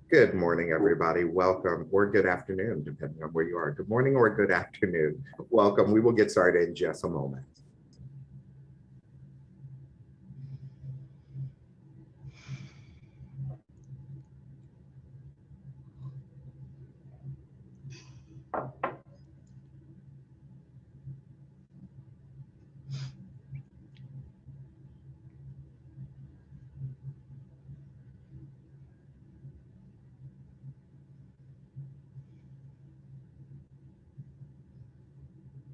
Good morning, everybody. Welcome, or good afternoon, depending on where you are. Good morning or good afternoon. Welcome. We will get started in just a moment.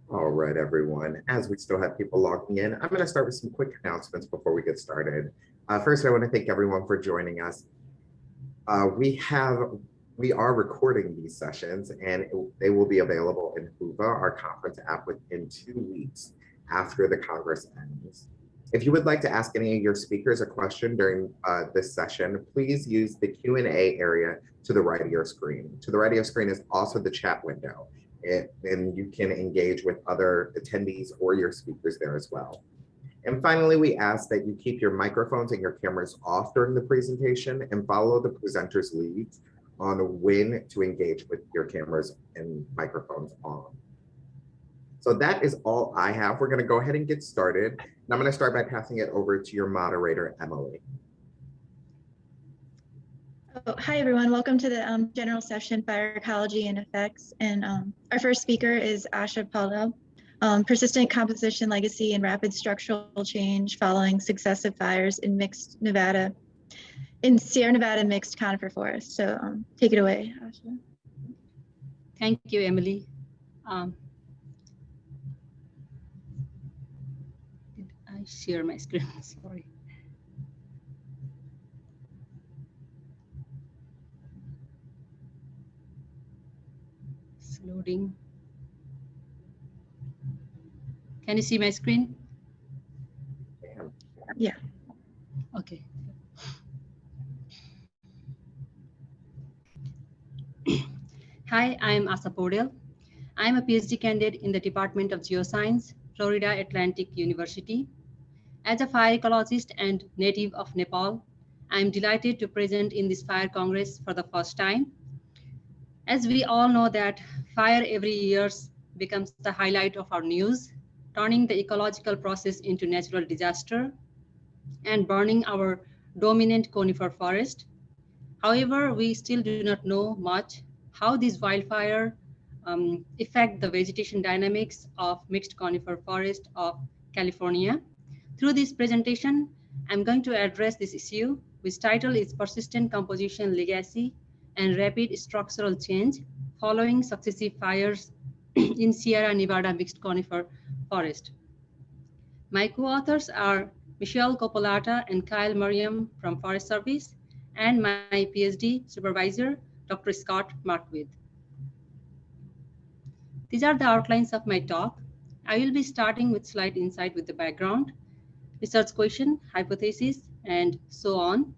All right, everyone. As we still have people logging in, I'm going to start with some quick announcements before we get started. First, I want to thank everyone for joining us. We are recording these sessions, and they will be available in Whova, our conference app, within 2 weeks after the Congress ends. If you would like to ask any of your speakers a question during this session, please use the Q&A area to the right of your screen. To the right of your screen is also the chat window, and you can engage with other attendees or your speakers there as well. And finally, we ask that you keep your microphones and your cameras off during the presentation and follow the presenter's leads on when to engage with your cameras and microphones on. So that is all I have. We're going to go ahead and get started. And I'm going to start by passing it over to your moderator, Emily. Oh, hi, everyone. Welcome to the general session, Fire Ecology and Effects. And our first speaker is Asha Paudel, Persistent Composition Legacy and Rapid Structural Change Following Successive Fires in Sierra Nevada Mixed Conifer Forest. So take it away, Asha. Thank you, Emily. Did I share my screen? Sorry. It's loading. Can you see my screen? Yeah. Okay. Hi, I'm Asha Paudel. I'm a PhD candidate in the Department of Geoscience, Florida Atlantic University. As a fire ecologist and native of Nepal, I'm delighted to present in this Fire Congress for the first time. As we all know that fire every year becomes the highlight of our news, turning the ecological process into natural disaster and burning our dominant conifer forest. However, we still do not know much how these wildfire affect the vegetation dynamics of mixed conifer forest of California. Through this presentation, I'm going to address this issue, which title is Persistent Composition Legacy and Rapid Structural Change Following Successive Fires in Sierra Nevada Mixed Conifer Forest. My co-authors are Michelle Copolata and Kyle Merriam from Forest Service, and my PhD supervisor, Dr. Scott Markwith. These are the outlines of my talk. I will be starting with slide insight with the background, research question, hypothesis, and so on.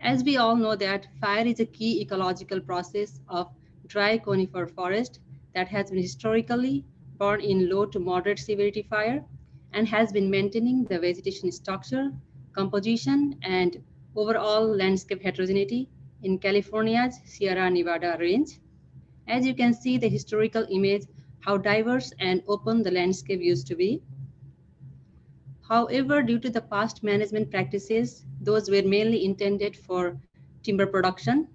As we all know that fire is a key ecological process of dry conifer forest that has been historically burned in low to moderate severity fire and has been maintaining the vegetation structure, composition, and overall landscape heterogeneity in California's Sierra Nevada range. As you can see the historical image, how diverse and open the landscape used to be. However, due to the past management practices, those were mainly intended for timber production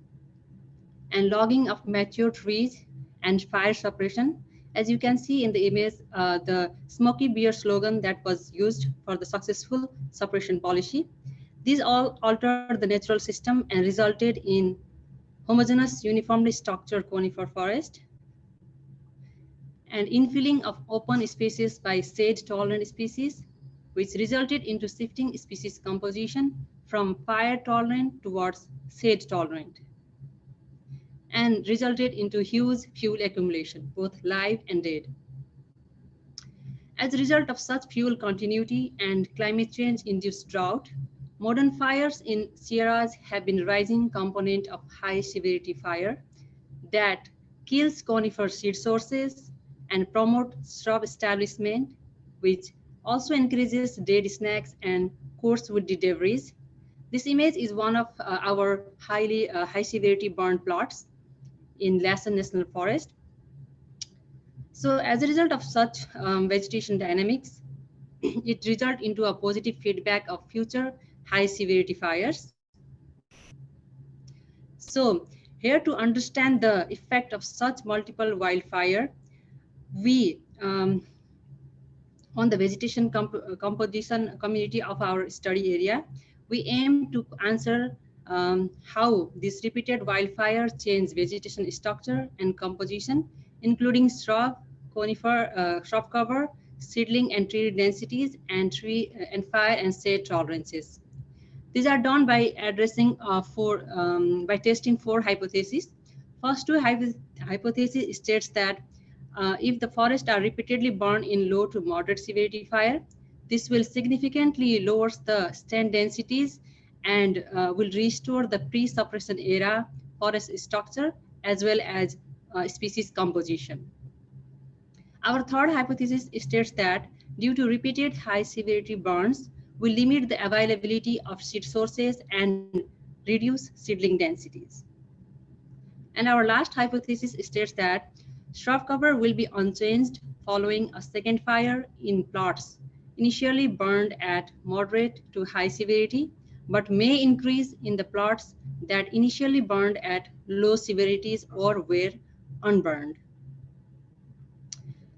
and logging of mature trees and fire suppression. As you can see in the image, the Smoky Bear slogan that was used for the successful suppression policy. These all altered the natural system and resulted in homogeneous, uniformly structured conifer forest and infilling of open spaces by shade-tolerant species, which resulted into shifting species composition from fire-tolerant towards shade-tolerant, and resulted into huge fuel accumulation, both live and dead. As a result of such fuel continuity and climate change-induced drought, modern fires in Sierras have been rising component of high-severity fire that kills conifer seed sources and promote shrub establishment, which also increases dead snakes and coarse woody debris. This image is one of our high severity burn plots in Lassen National Forest. So as a result of such vegetation dynamics, it results into a positive feedback of future high severity fires. So here to understand the effect of such multiple wildfire, we on the vegetation composition community of our study area, we aim to answer how these repeated wildfires change vegetation structure and composition, including shrub, conifer, shrub cover, seedling and tree densities, and fire and shade tolerances. These are done by addressing by testing 4 hypotheses. First 2 hypotheses states that if the forests are repeatedly burned in low to moderate severity fire, this will significantly lower the stand densities and will restore the pre-suppression era forest structure as well as species composition. Our third hypothesis states that due to repeated high severity burns, will limit the availability of seed sources and reduce seedling densities. And our last hypothesis states that shrub cover will be unchanged following a second fire in plots initially burned at moderate to high severity, but may increase in the plots that initially burned at low severities or were unburned.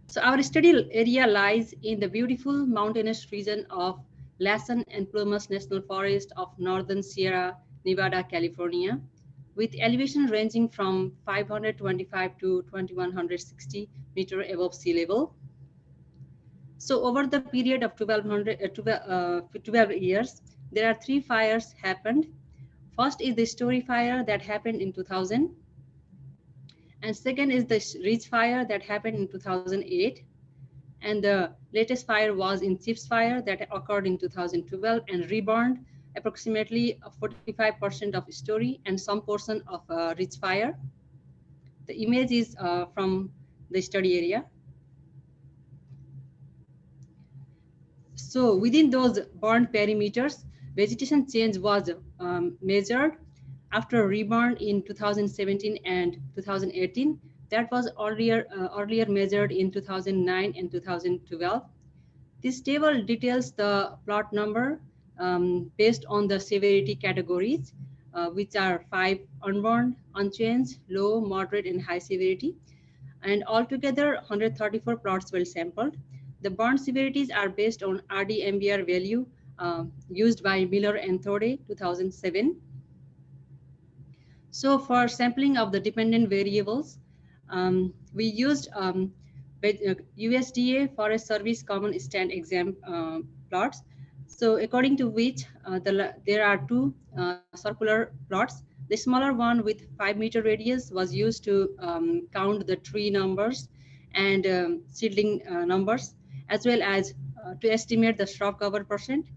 So our study area lies in the beautiful mountainous region of Lassen and Pinus National Forest of Northern Sierra Nevada, California, with elevation ranging from 525 to 2160 meter above sea level. So over the period of 12 years, there are 3 fires happened. First is the Story fire that happened in 2000. And second is the Ridge fire that happened in 2008. And the latest fire was in Chips fire that occurred in 2012 and reburned approximately 45% of Story and some portion of Ridge fire. The image is from the study area. So within those burned perimeters, vegetation change was measured after reburn in 2017 and 2018. That was earlier measured in 2009 and 2012. This table details the plot number based on the severity categories, which are 5 unburned, unchanged, low, moderate, and high severity. And altogether, 134 plots were sampled. The burn severities are based on RD-MBR value used by Miller and Thode, 2007. So for sampling of the dependent variables, we used USDA Forest Service Common Stand Exam plots. So according to which there are 2 circular plots. The smaller one with 5 meter radius was used to count the tree numbers and seedling numbers, as well as to estimate the shrub cover percent.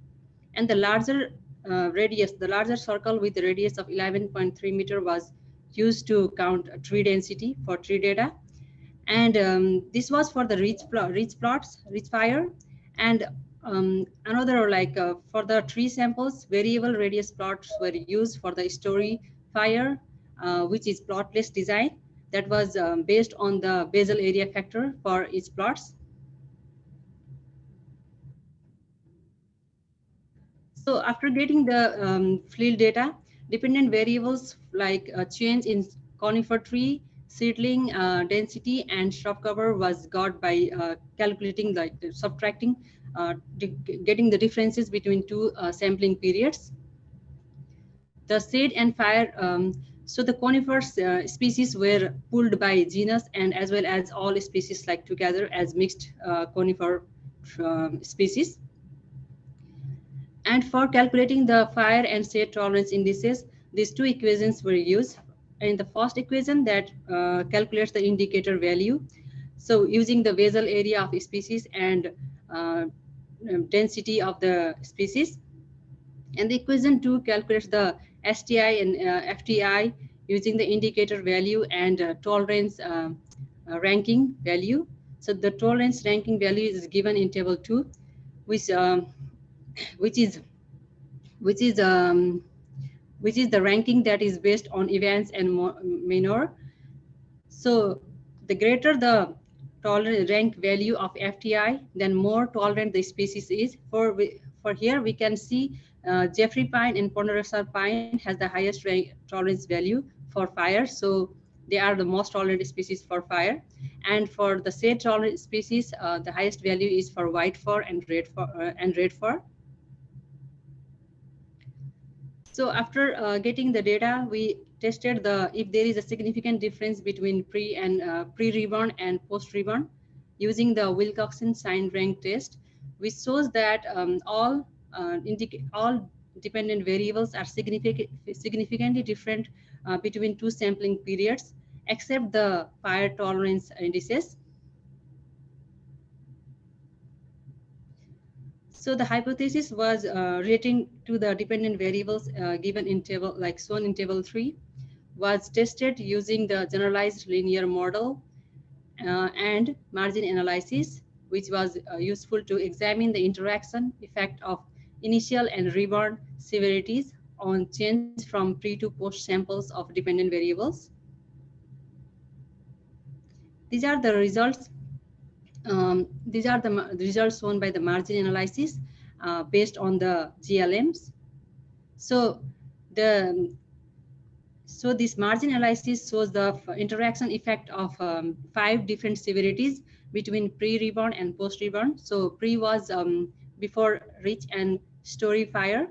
And the larger radius, the larger circle with the radius of 11.3 meter was used to count tree density for tree data. And this was for the ridge fire. And another for the tree samples, variable radius plots were used for the Story fire, which is plotless design that was based on the basal area factor for each plots. So after getting the field data, dependent variables like change in conifer tree, seedling density, and shrub cover was got by calculating, subtracting, getting the differences between 2 sampling periods. The shade and fire, so the conifer species were pulled by genus and as well as all species like together as mixed conifer species. And for calculating the fire and shade tolerance indices, these 2 equations were used. In the first equation that calculates the indicator value, so using the basal area of species and density of the species. And the equation 2 calculates the STI and FTI using the indicator value and tolerance ranking value. So the tolerance ranking value is given in table 2, which is which is the ranking that is based on events and manure. So the greater the tolerant rank value of FTI, then more tolerant the species is. For here we can see Jeffery pine and Ponderosa pine has the highest tolerance value for fire. So they are the most tolerant species for fire. And for the shade tolerant species, the highest value is for white fir and red fir. So after getting the data, we tested if there is a significant difference between pre-reborn and post-reborn using the Wilcoxon sign rank test, which shows that all dependent variables are significantly different between two sampling periods, except the fire tolerance indices. So the hypothesis was relating to the dependent variables given in table, like shown in table 3, was tested using the generalized linear model and margin analysis, which was useful to examine the interaction effect of initial and reborn severities on change from pre to post samples of dependent variables. These are the results. These are the results shown by the margin analysis based on the GLMs. So this margin analysis shows the interaction effect of 5 different severities between pre-reborn and post-reborn. So pre was before ridge and story fire,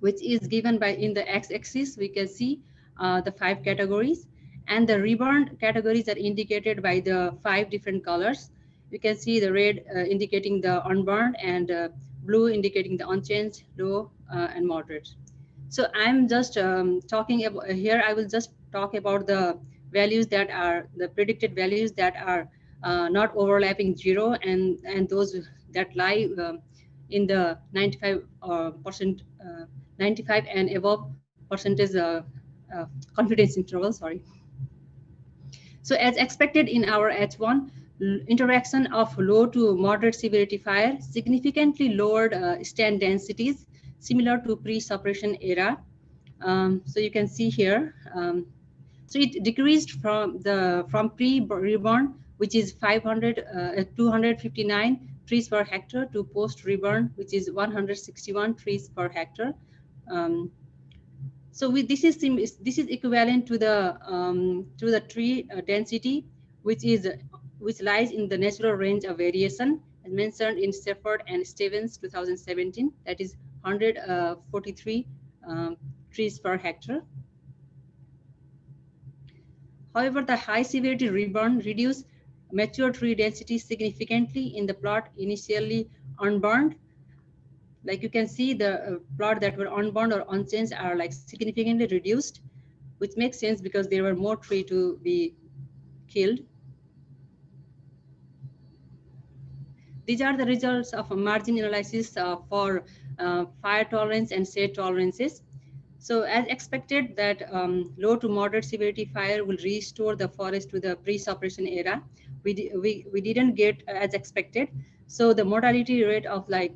which is given by in the x-axis. We can see the 5 categories, and the reborn categories are indicated by the 5 different colors. You can see the red indicating the unburned, and blue indicating the unchanged, low, and moderate. So I'm just talking about here. I will just talk about the values that are the predicted values that are not overlapping 0, and those that lie in the 95 and above percentage confidence interval. Sorry. So as expected in our H1, interaction of low to moderate severity fire significantly lowered stand densities similar to pre-suppression era. So you can see here. So it decreased from pre-reborn, which is 259 trees per hectare, to post-reborn, which is 161 trees per hectare. So this is equivalent to the tree density, which lies in the natural range of variation as mentioned in Stafford and Stevens 2017. That is 143 trees per hectare. However, the high severity reborn reduced mature tree density significantly in the plot initially unburned. Like you can see, the plot that were unburned or unchanged are like significantly reduced, which makes sense because there were more trees to be killed. These are the results of a margin analysis for fire tolerance and shade tolerances. So as expected that low to moderate severity fire will restore the forest to the pre-suppression era. We didn't get as expected. So the mortality rate of like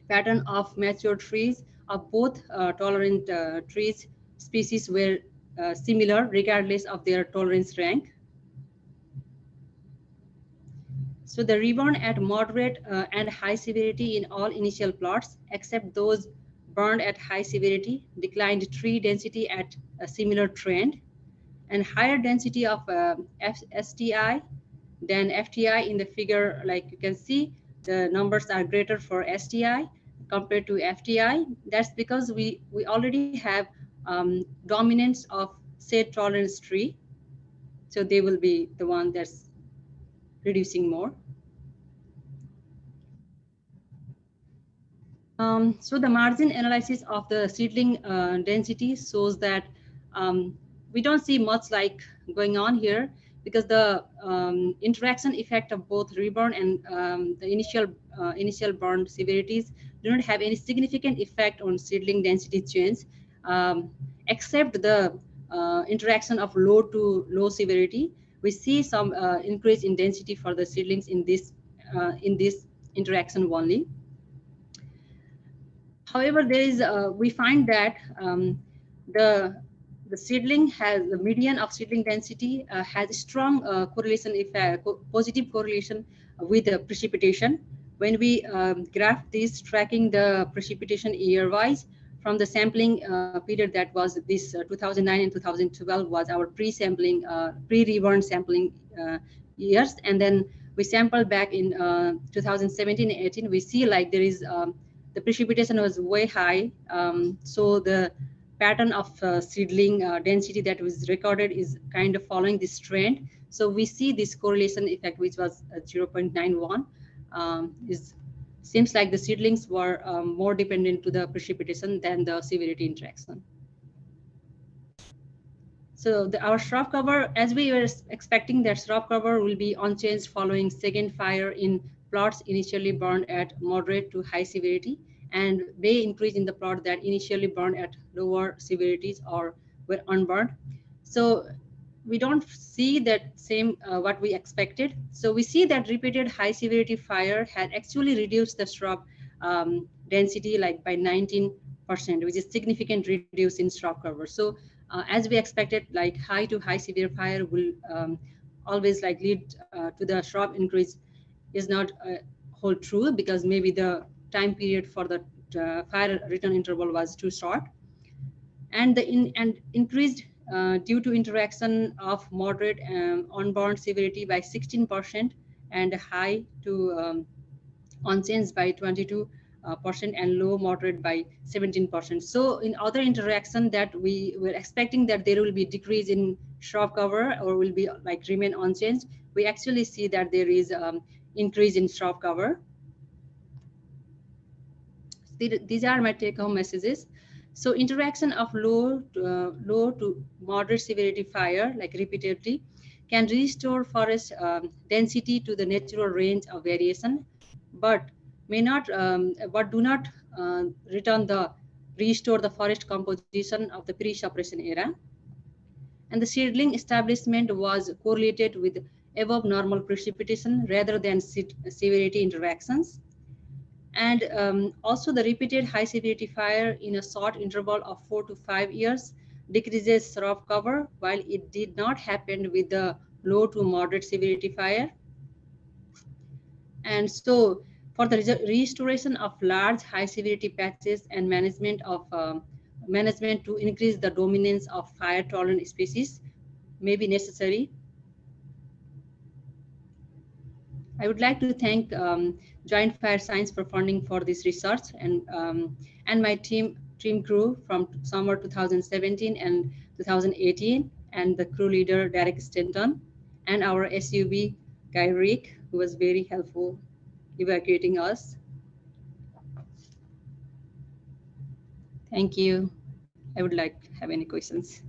pattern of mature trees of both tolerant trees species were similar regardless of their tolerance rank. So the reborn at moderate and high severity in all initial plots, except those burned at high severity, declined tree density at a similar trend, and higher density of STI than FTI in the figure. Like you can see, the numbers are greater for STI compared to FTI. That's because we already have dominance of shade tolerance tree. So they will be the one that's reducing more. So the margin analysis of the seedling density shows that we don't see much like going on here, because the interaction effect of both reborn and the initial burn severities do not have any significant effect on seedling density change, except the interaction of low to low severity. We see some increase in density for the seedlings in this interaction only. However, there is we find that the seedling has the median of seedling density has a strong correlation effect, positive correlation with the precipitation. When we graph this, tracking the precipitation year-wise from the sampling period that was this 2009 and 2012 was our pre-sampling, pre-reborn sampling years, and then we sampled back in 2017 and 18. We see like there is the precipitation was way high, so the pattern of seedling density that was recorded is kind of following this trend. So we see this correlation effect, which was 0.91. Seems like the seedlings were more dependent to the precipitation than the severity interaction. So our shrub cover, as we were expecting that shrub cover will be unchanged following second fire in plots initially burned at moderate to high severity, and may increase in the plot that initially burned at lower severities or were unburned. So we don't see that same what we expected. So we see that repeated high severity fire had actually reduced the shrub density like by 19%, which is significant reduce in shrub cover. So as we expected, like high to high severe fire will always like lead to the shrub increase is not hold true, because maybe the time period for the fire return interval was too short, and the increased due to interaction of moderate unburned severity by 16% and high to unchanged by 22%, and low moderate by 17%. So in other interaction that we were expecting that there will be decrease in shrub cover or will be like remain unchanged, we actually see that there is increase in shrub cover. These are my take-home messages. So interaction of low to moderate severity fire, like repeatedly, can restore forest density to the natural range of variation, but may not, but do not restore the forest composition of the pre-suppression era. And the seedling establishment was correlated with above normal precipitation rather than severity interactions. And also the repeated high severity fire in a short interval of 4 to 5 years decreases shrub cover, while it did not happen with the low to moderate severity fire. And so for the restoration of large high severity patches and management to increase the dominance of fire tolerant species may be necessary. I would like to thank Joint Fire Science for funding for this research, and my team crew from summer 2017 and 2018, and the crew leader Derek Stanton, and our SUB guy Rick, who was very helpful evacuating us. Thank you. I would like to have any questions.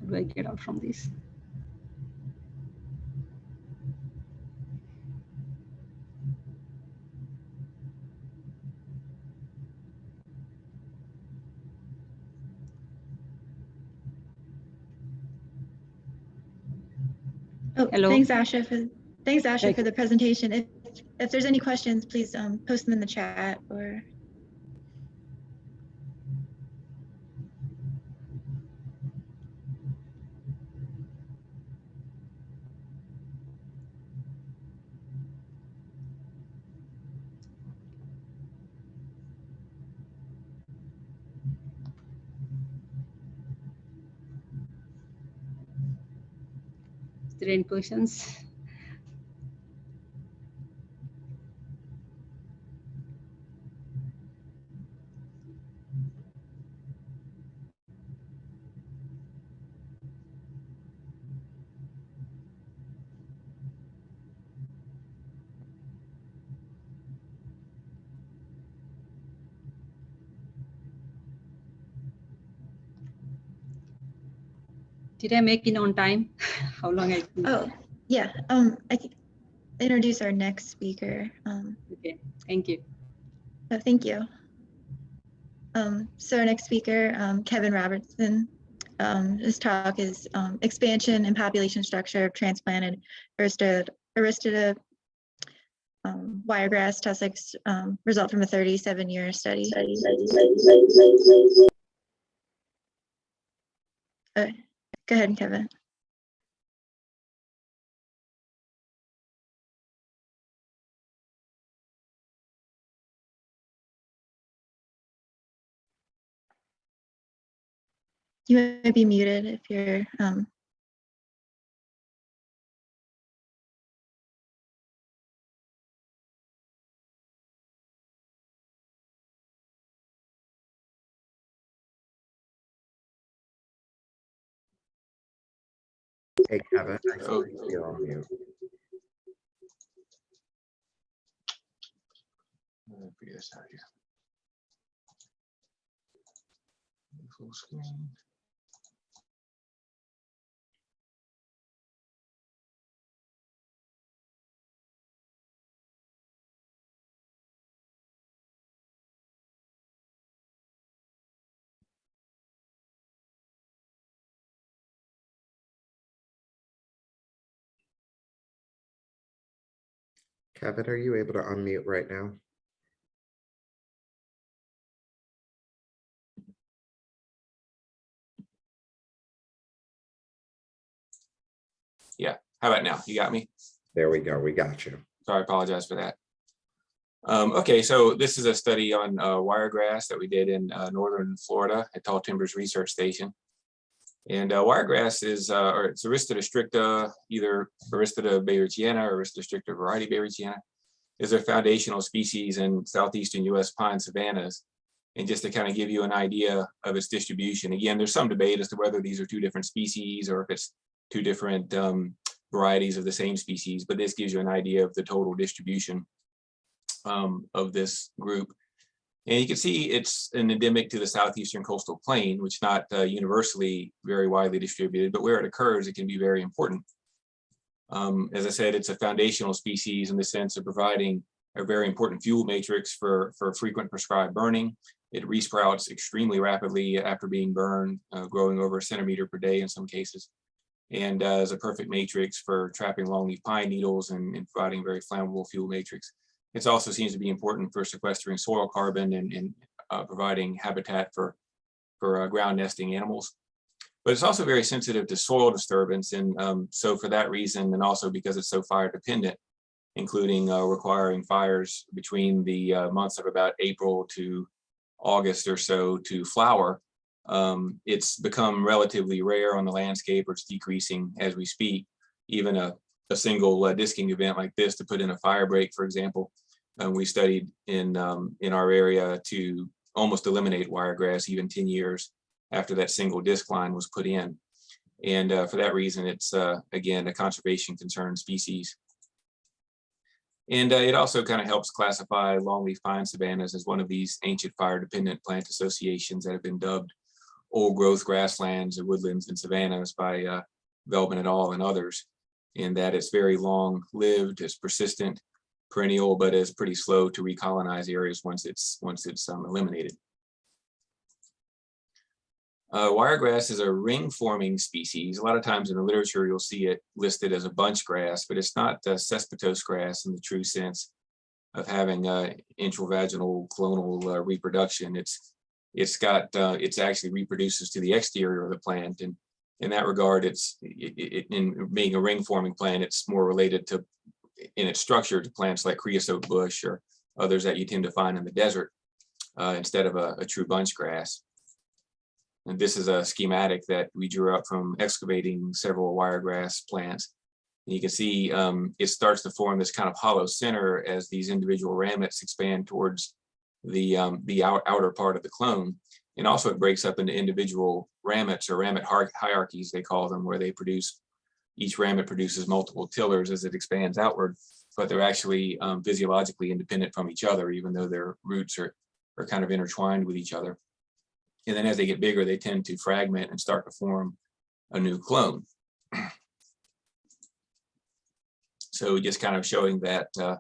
How do I get out from this? Oh, hello. Thanks, Asha, for the presentation. If there's any questions, please post them in the chat or. Is there any questions? Did I make it on time? How long I? Oh, yeah. I can introduce our next speaker. Okay, thank you. Oh, thank you. So our next speaker, Kevin Robertson. His talk is expansion and population structure of transplanted Aristida wiregrass tussocks result from a 37-year study. Go ahead, Kevin. You might be muted if you're Hey, Kevin, I think you're on mute. Let me figure this out here. Full screen. Kevin, are you able to unmute right now? Yeah, how about now? You got me? There we go. We got you. Sorry, I apologize for that. Okay, so this is a study on wiregrass that we did in northern Florida at Tall Timbers Research Station. And wiregrass is, or it's Aristida stricta, either Aristida beyrichiana or Aristida stricta variety beyrichiana, is a foundational species in southeastern U.S. pine savannas. And just to kind of give you an idea of its distribution, again, there's some debate as to whether these are two different species or if it's two different varieties of the same species, but this gives you an idea of the total distribution of this group. And you can see it's an endemic to the southeastern coastal plain, which is not universally very widely distributed, but where it occurs, it can be very important. As I said, it's a foundational species in the sense of providing a very important fuel matrix for frequent prescribed burning. It resprouts extremely rapidly after being burned, growing over a centimeter per day in some cases, and is a perfect matrix for trapping longleaf pine needles and providing a very flammable fuel matrix. It also seems to be important for sequestering soil carbon and providing habitat for ground nesting animals. But it's also very sensitive to soil disturbance. And so for that reason, and also because it's so fire dependent, including requiring fires between the months of about April to August or so to flower, it's become relatively rare on the landscape, or it's decreasing as we speak. Even a single disking event like this to put in a fire break, for example, we studied in our area to almost eliminate wiregrass even 10 years after that single disc line was put in. And for that reason, it's again, a conservation concern species. And it also kind of helps classify longleaf pine savannas as one of these ancient fire dependent plant associations that have been dubbed old growth grasslands or woodlands and savannas by Veltman et al. And others, in that it's very long lived, it's persistent, perennial, but is pretty slow to recolonize areas once it's eliminated. Wiregrass is a ring-forming species. A lot of times in the literature, you'll see it listed as a bunch grass, but it's not cespitose grass in the true sense of having intravaginal clonal reproduction. It actually reproduces to the exterior of the plant, and in that regard, in being a ring-forming plant, it's more related to, in its structure, to plants like creosote bush or others that you tend to find in the desert instead of a true bunch grass. And this is a schematic that we drew up from excavating several wiregrass plants. And you can see it starts to form this kind of hollow center as these individual ramets expand towards the outer part of the clone. And also it breaks up into individual ramets, or ramet hierarchies, they call them, where they produce, each ramet produces multiple tillers as it expands outward, but they're actually physiologically independent from each other, even though their roots are kind of intertwined with each other. And then as they get bigger, they tend to fragment and start to form a new clone. So just kind of showing that a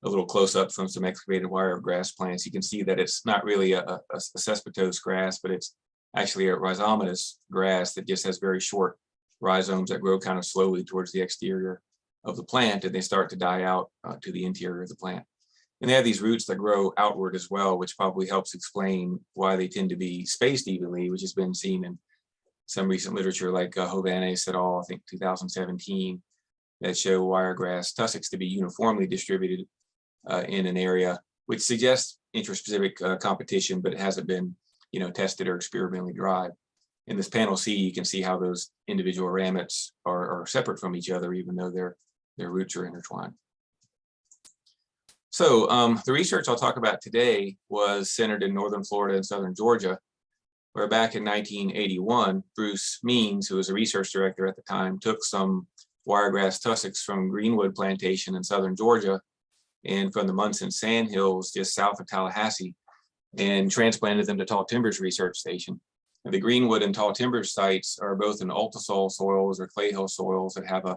little close up from some excavated wiregrass plants, you can see that it's not really a cespitose grass, but it's actually a rhizomatous grass that just has very short rhizomes that grow kind of slowly towards the exterior of the plant, and they start to die out to the interior of the plant. And they have these roots that grow outward as well, which probably helps explain why they tend to be spaced evenly, which has been seen in some recent literature like Vaughan et al., I think 2017, that show wiregrass tussocks to be uniformly distributed in an area, which suggests interspecific competition, but it hasn't been, tested or experimentally derived. In this panel C, you can see how those individual ramets are separate from each other, even though their roots are intertwined. So the research I'll talk about today was centered in northern Florida and southern Georgia, where back in 1981, Bruce Means, who was a research director at the time, took some wiregrass tussocks from Greenwood Plantation in southern Georgia and from the Munson Sandhills just south of Tallahassee, and transplanted them to Tall Timbers Research Station. And the Greenwood and Tall Timbers sites are both in ultisol soils or clay hill soils that have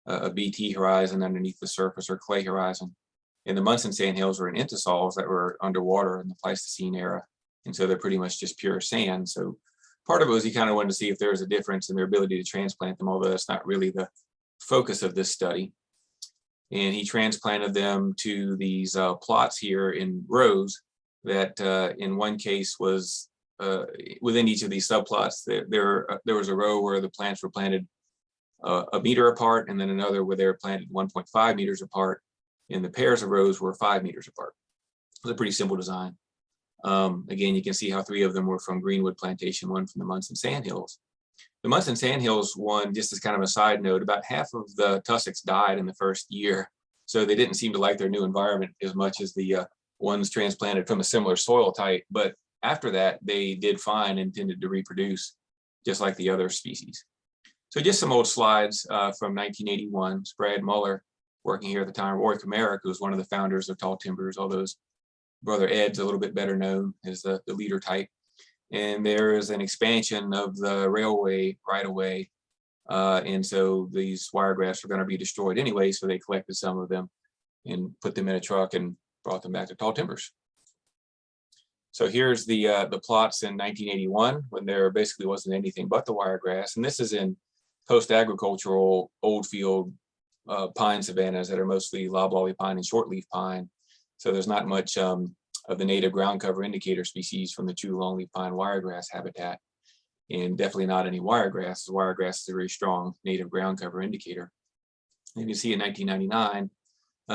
a BT horizon underneath the surface or clay horizon. And the Munson Sandhills were in intersols that were underwater in the Pleistocene era. And so they're pretty much just pure sand. So part of it was he kind of wanted to see if there was a difference in their ability to transplant them, although that's not really the focus of this study. And he transplanted them to these plots here in rows that in one case was within each of these subplots, there was a row where the plants were planted a meter apart, and then another where they were planted 1.5 meters apart. And the pairs of rows were 5 meters apart. It was a pretty simple design. Again, you can see how 3 of them were from Greenwood Plantation, 1 from the Munson Sandhills. The Munson Sandhills one, just as kind of a side note, about half of the tussocks died in the first year. So they didn't seem to like their new environment as much as the ones transplanted from a similar soil type. But after that, they did fine and tended to reproduce just like the other species. So just some old slides from 1981. Brad Muller, working here at the time, Roy Comerick, who was one of the founders of Tall Timbers, although his brother Ed's a little bit better known as the leader type. And there is an expansion of the railway right away. And so these wiregrass were going to be destroyed anyway, so they collected some of them and put them in a truck and brought them back to Tall Timbers. So here's the plots in 1981 when there basically wasn't anything but the wiregrass. And this is in post-agricultural old field pine savannas that are mostly loblolly pine and shortleaf pine. So there's not much of the native ground cover indicator species from the true longleaf pine wiregrass habitat, and definitely not any wiregrass. Wiregrass is a very strong native ground cover indicator. And you see in 1999,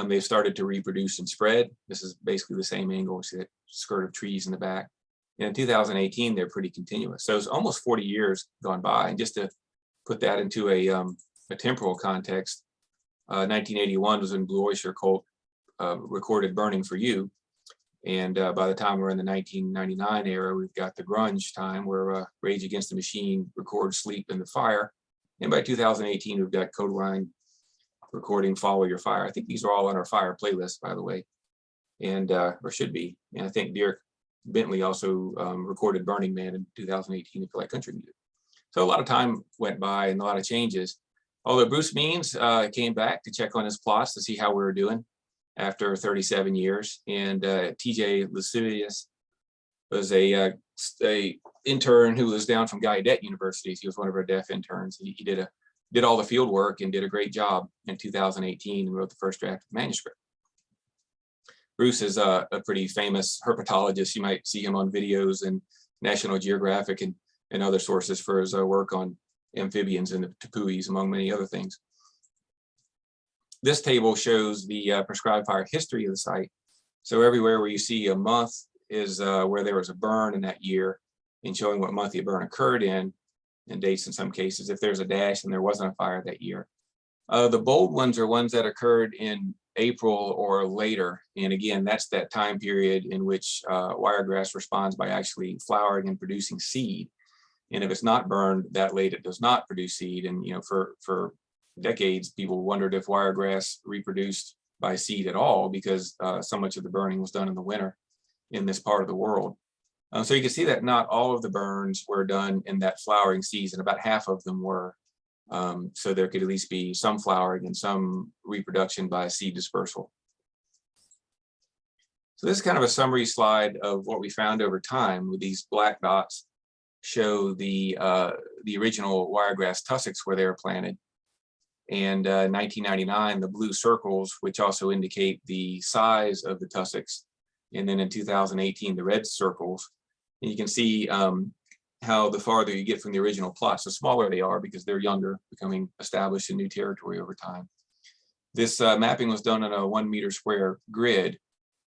they've started to reproduce and spread. This is basically the same angle, see that skirt of trees in the back. And in 2018, they're pretty continuous. So it's almost 40 years gone by. And just to put that into a temporal context, 1981 was when Blue Oyster Cult recorded Burning for You. And by the time we're in the 1999 era, we've got the grunge time where Rage Against the Machine records Sleep in the Fire. And by 2018, we've got Codeline recording Follow Your Fire. I think these are all on our fire playlist, by the way, and or should be. And I think Derek Bentley also recorded Burning Man in 2018 if you like country music. So a lot of time went by and a lot of changes. Although Bruce Means came back to check on his plots to see how we were doing after 37 years. And TJ Lascivious was a intern who was down from Gallaudet University. He was one of our deaf interns. He did all the field work and did a great job in 2018 and wrote the first draft of the manuscript. Bruce is a pretty famous herpetologist. You might see him on videos and National Geographic and other sources for his work on amphibians and the tepuis, among many other things. This table shows the prescribed fire history of the site. So everywhere where you see a month is where there was a burn in that year, and showing what month the burn occurred in, and dates in some cases. If there's a dash, and there wasn't a fire that year. The bold ones are ones that occurred in April or later. And again, that's that time period in which wiregrass responds by actually flowering and producing seed. And if it's not burned that late, it does not produce seed. And for decades, people wondered if wiregrass reproduced by seed at all, because so much of the burning was done in the winter in this part of the world. So you can see that not all of the burns were done in that flowering season. About half of them were. So there could at least be some flowering and some reproduction by seed dispersal. So this is kind of a summary slide of what we found over time, with these black dots show the original wiregrass tussocks where they were planted. And 1999, the blue circles, which also indicate the size of the tussocks. And then in 2018, the red circles. And you can see how the farther you get from the original plots, the smaller they are because they're younger, becoming established in new territory over time. This mapping was done on a 1 meter square grid.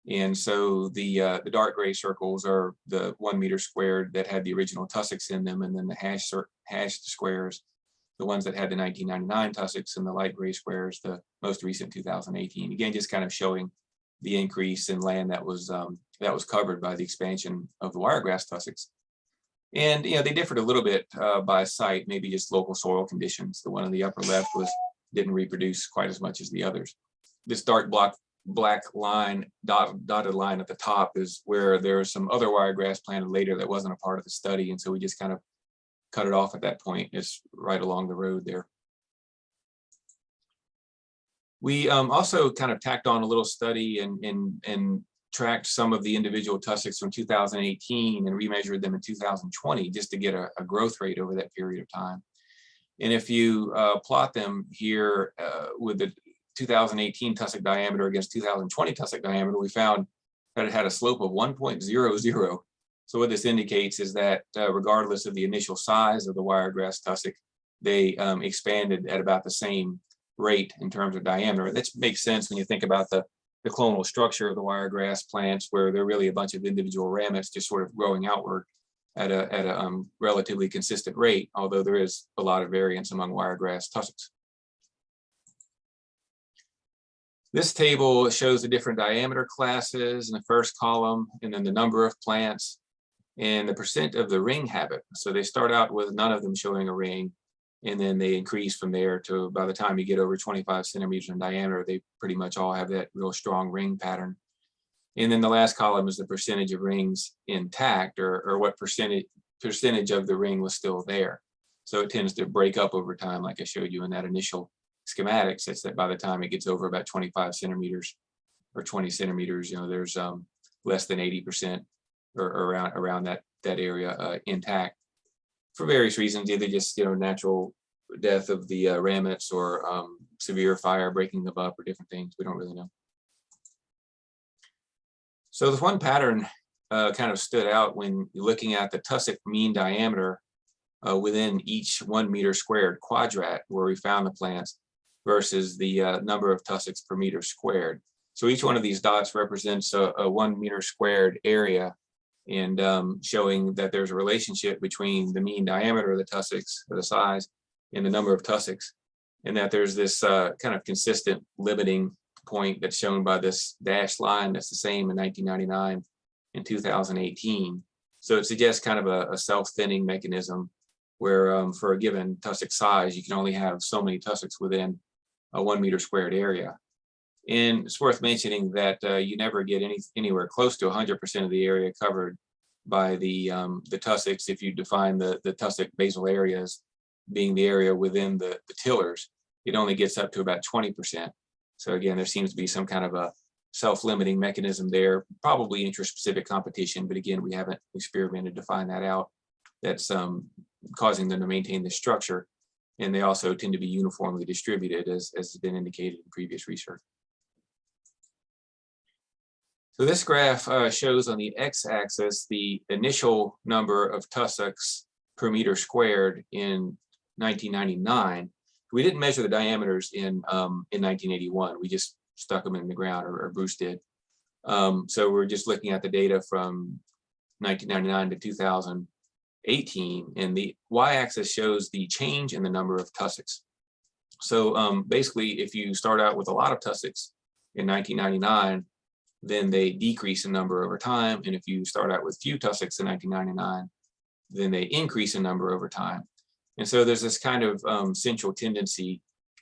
And so the dark gray circles are the 1 meter squared that had the original tussocks in them, and then the hashed squares, the ones that had the 1999 tussocks, and the light gray squares, the most recent 2018. Again, just kind of showing the increase in land that was covered by the expansion of the wiregrass tussocks. And they differed a little bit by site, maybe just local soil conditions. The one on the upper left didn't reproduce quite as much as the others. This dark black line, dotted line at the top is where there was some other wiregrass planted later that wasn't a part of the study, and so we just kind of cut it off at that point. It's right along the road there. We also kind of tacked on a little study and tracked some of the individual tussocks from 2018 and remeasured them in 2020 just to get a growth rate over that period of time. And if you plot them here with the 2018 tussock diameter against 2020 tussock diameter, we found that it had a slope of 1.00. So what this indicates is that regardless of the initial size of the wiregrass tussock, they expanded at about the same rate in terms of diameter. That makes sense when you think about the clonal structure of the wiregrass plants, where they're really a bunch of individual ramets just sort of growing outward at a relatively consistent rate, although there is a lot of variance among wiregrass tussocks. This table shows the different diameter classes in the first column, and then the number of plants and the percent of the ring habit. So they start out with none of them showing a ring, and then they increase from there to, by the time you get over 25 centimeters in diameter, they pretty much all have that real strong ring pattern. And then the last column is the percentage of rings intact, or what percentage of the ring was still there. So it tends to break up over time, like I showed you in that initial schematic, such that by the time it gets over about 25 centimeters or 20 centimeters, there's less than 80% or around that area intact for various reasons, either just natural death of the ramets or severe fire breaking them up or different things. We don't really know. So this one pattern kind of stood out when you're looking at the tussock mean diameter within each 1 meter squared quadrat where we found the plants versus the number of tussocks per meter squared. So each one of these dots represents a 1 meter squared area, and showing that there's a relationship between the mean diameter of the tussocks, or the size, and the number of tussocks, and that there's this kind of consistent limiting point that's shown by this dashed line that's the same in 1999 and 2018. So it suggests kind of a self-thinning mechanism where for a given tussock size, you can only have so many tussocks within a 1 meter squared area. And it's worth mentioning that you never get anywhere close to 100% of the area covered by the tussocks if you define the tussock basal areas being the area within the tillers. It only gets up to about 20%. So again, there seems to be some kind of a self-limiting mechanism there, probably intraspecific competition, but again, we haven't experimented to find that out. That's causing them to maintain this structure. And they also tend to be uniformly distributed, as has been indicated in previous research. So this graph shows on the x-axis the initial number of tussocks per meter squared in 1999. We didn't measure the diameters in 1981. We just stuck them in the ground, or Bruce did. So we're just looking at the data from 1999 to 2018, and the y-axis shows the change in the number of tussocks. So basically, if you start out with a lot of tussocks in 1999, then they decrease in number over time. And if you start out with few tussocks in 1999, then they increase in number over time. And so there's this kind of central tendency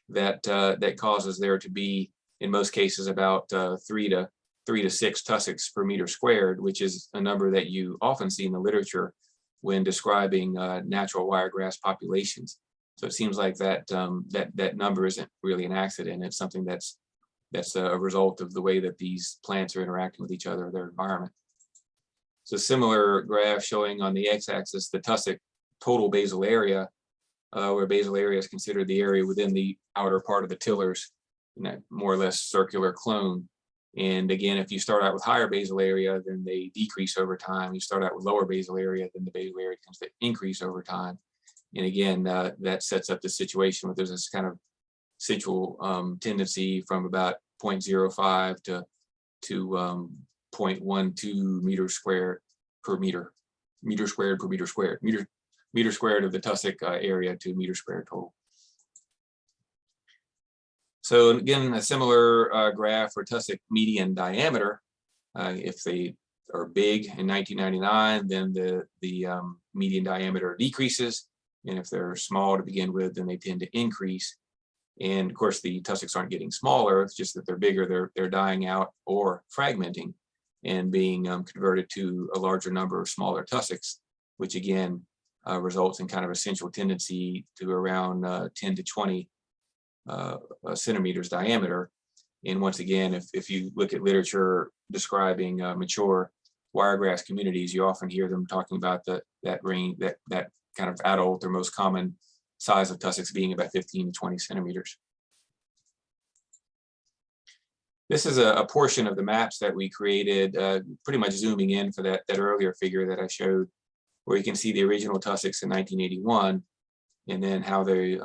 that that causes there to be, in most cases, about 3 to 6 tussocks per meter squared, which is a number that you often see in the literature when describing natural wiregrass populations. So it seems like that that number isn't really an accident. It's something that's a result of the way that these plants are interacting with each other, their environment. So similar graph showing on the x-axis the tussock total basal area where basal area is considered the area within the outer part of the tillers, in that more or less circular clone. And again, if you start out with higher basal area, then they decrease over time. You start out with lower basal area, then the basal area tends to increase over time. And again, that sets up the situation where there's this kind of central tendency from about 0.05 to 0.12 meters squared per meter, meter squared per meter squared, meter squared of the tussock area to meter squared total. So again, a similar graph for tussock median diameter. If they are big in 1999, then the median diameter decreases. And if they're small to begin with, then they tend to increase. And of course, the tussocks aren't getting smaller. It's just that they're bigger. They're dying out or fragmenting and being converted to a larger number of smaller tussocks, which again results in kind of a central tendency to around 10 to 20 centimeters diameter. And once again, if you look at literature describing mature wiregrass communities, you often hear them talking about that range, that kind of adult or most common size of tussocks being about 15 to 20 centimeters. This is a portion of the maps that we created, pretty much zooming in for that earlier figure that I showed, where you can see the original tussocks in 1981, and then how they,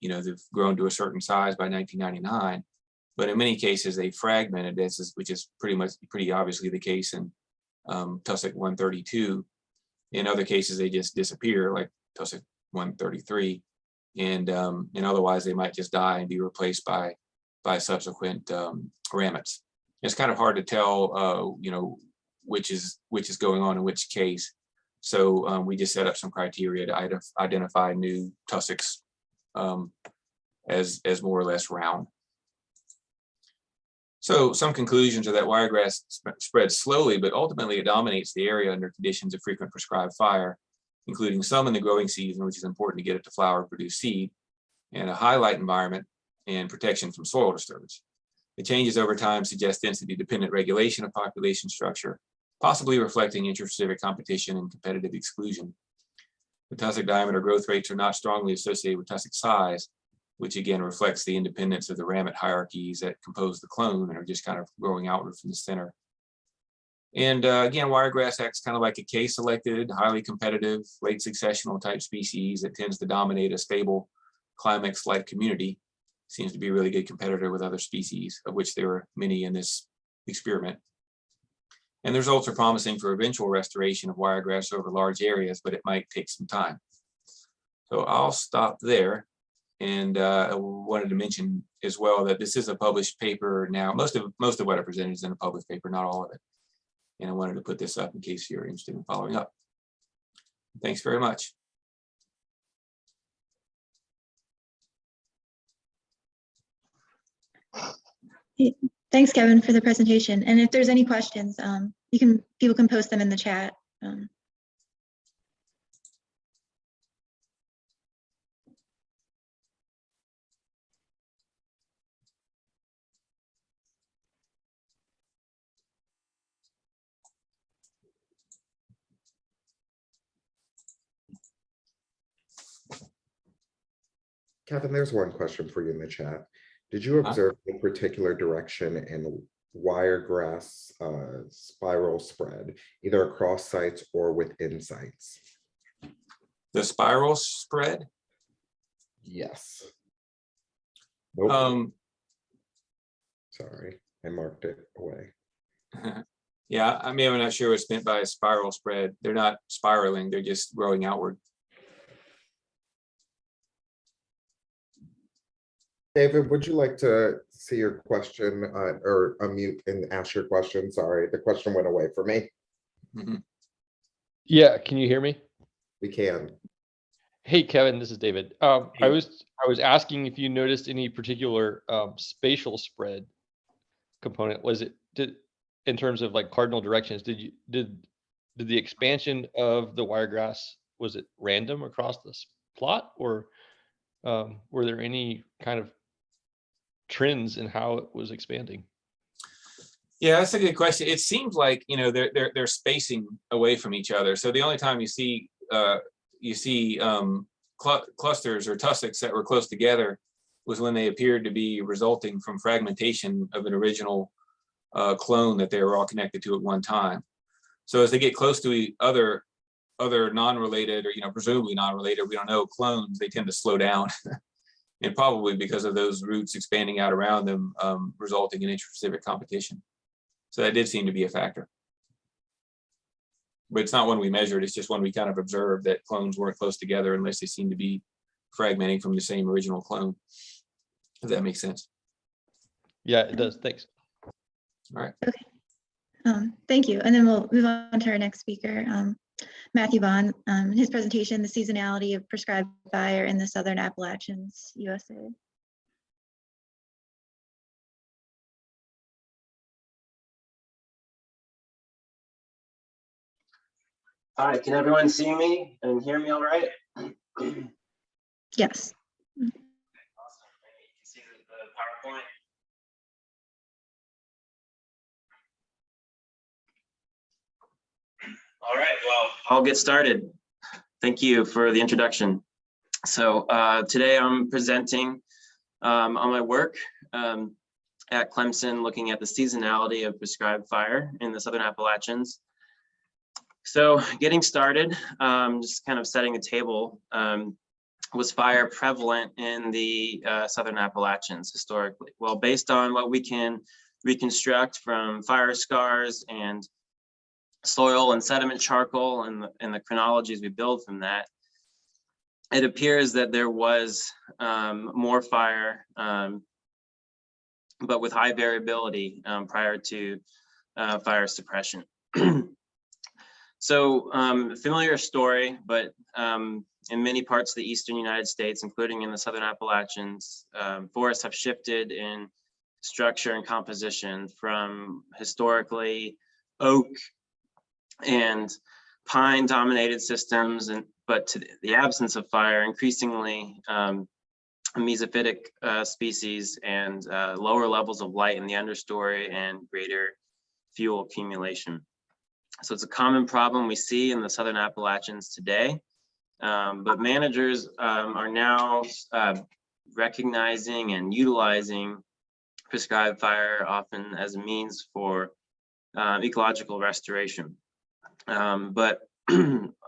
they've grown to a certain size by 1999. But in many cases, they fragmented, which is pretty obviously the case in tussock 132. In other cases, they just disappear, like tussock 133, and otherwise they might just die and be replaced by subsequent ramets. It's kind of hard to tell, which is going on in which case. So we just set up some criteria to identify new tussocks as more or less round. So some conclusions are that wiregrass spreads slowly, but ultimately it dominates the area under conditions of frequent prescribed fire, including some in the growing season, which is important to get it to flower and produce seed, and a high light environment and protection from soil disturbance. The changes over time suggest density-dependent regulation of population structure, possibly reflecting intraspecific competition and competitive exclusion. The tussock diameter growth rates are not strongly associated with tussock size, which again reflects the independence of the ramet hierarchies that compose the clone and are just kind of growing outward from the center. And again, wiregrass acts kind of like a K-selected, highly competitive, late successional type species that tends to dominate a stable climax-like community. Seems to be a really good competitor with other species, of which there are many in this experiment. And the results are promising for eventual restoration of wiregrass over large areas, but it might take some time. So I'll stop there. And I wanted to mention as well that this is a published paper now. Most of what I presented is in a published paper, not all of it. And I wanted to put this up in case you're interested in following up. Thanks very much. Thanks, Kevin, for the presentation. And if there's any questions, people can post them in the chat. Kevin, there's one question for you in the chat. Did you observe a particular direction in wiregrass spiral spread, either across sites or within sites? The spiral spread? Yes. Nope. Um, Sorry, I marked it away. yeah, I mean, I'm not sure what's meant by a spiral spread. They're not spiraling, they're just growing outward. David, would you like to see your question or unmute and ask your question? Sorry, the question went away for me. Mm-hmm. Yeah, can you hear me? We can. Hey, Kevin, this is David. I was asking if you noticed any particular spatial spread component. In terms of like cardinal directions, did the expansion of the wiregrass, was it random across this plot, or were there any kind of trends in how it was expanding? Yeah, that's a good question. It seems like they're spacing away from each other. So the only time you see clusters or tussocks that were close together was when they appeared to be resulting from fragmentation of an original clone that they were all connected to at one time. So as they get close to other non-related, or presumably non-related, we don't know, clones, they tend to slow down. And probably because of those roots expanding out around them, resulting in intraspecific competition. So that did seem to be a factor. But it's not one we measured, it's just one we kind of observed, that clones weren't close together unless they seem to be fragmenting from the same original clone. If that makes sense. Yeah, it does. Thanks. All right. Okay. Thank you. And then we'll move on to our next speaker, Matthew Vaughan. His presentation, The Seasonality of Prescribed Fire in the Southern Appalachians, USA. All right, can everyone see me and hear me all right? Yes. Awesome. You can see the PowerPoint. All right, well, I'll get started. Thank you for the introduction. So today I'm presenting on my work at Clemson, looking at the seasonality of prescribed fire in the Southern Appalachians. So getting started, just kind of setting the table, was fire prevalent in the Southern Appalachians historically? Well, based on what we can reconstruct from fire scars and soil and sediment charcoal and the chronologies we build from that, it appears that there was more fire, but with high variability prior to fire suppression. So familiar story, but in many parts of the eastern United States, including in the Southern Appalachians, forests have shifted in structure and composition from historically oak and pine dominated systems, but to the absence of fire, increasingly mesophytic species and lower levels of light in the understory and greater fuel accumulation. So it's a common problem we see in the Southern Appalachians today, but managers are now recognizing and utilizing prescribed fire often as a means for ecological restoration. But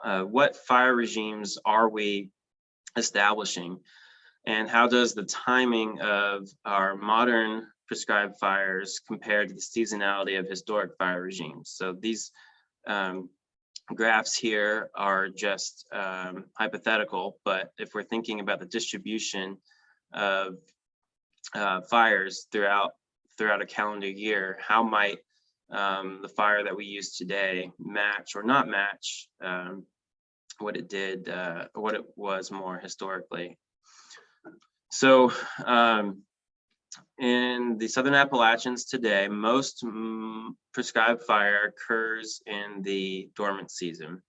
what fire regimes are we establishing, and how does the timing of our modern prescribed fires compare to the seasonality of historic fire regimes? So these graphs here are just hypothetical, but if we're thinking about the distribution of fires throughout a calendar year, how might the fire that we use today match or not match what it did, what it was more historically? So in the Southern Appalachians today, most prescribed fire occurs in the dormant season.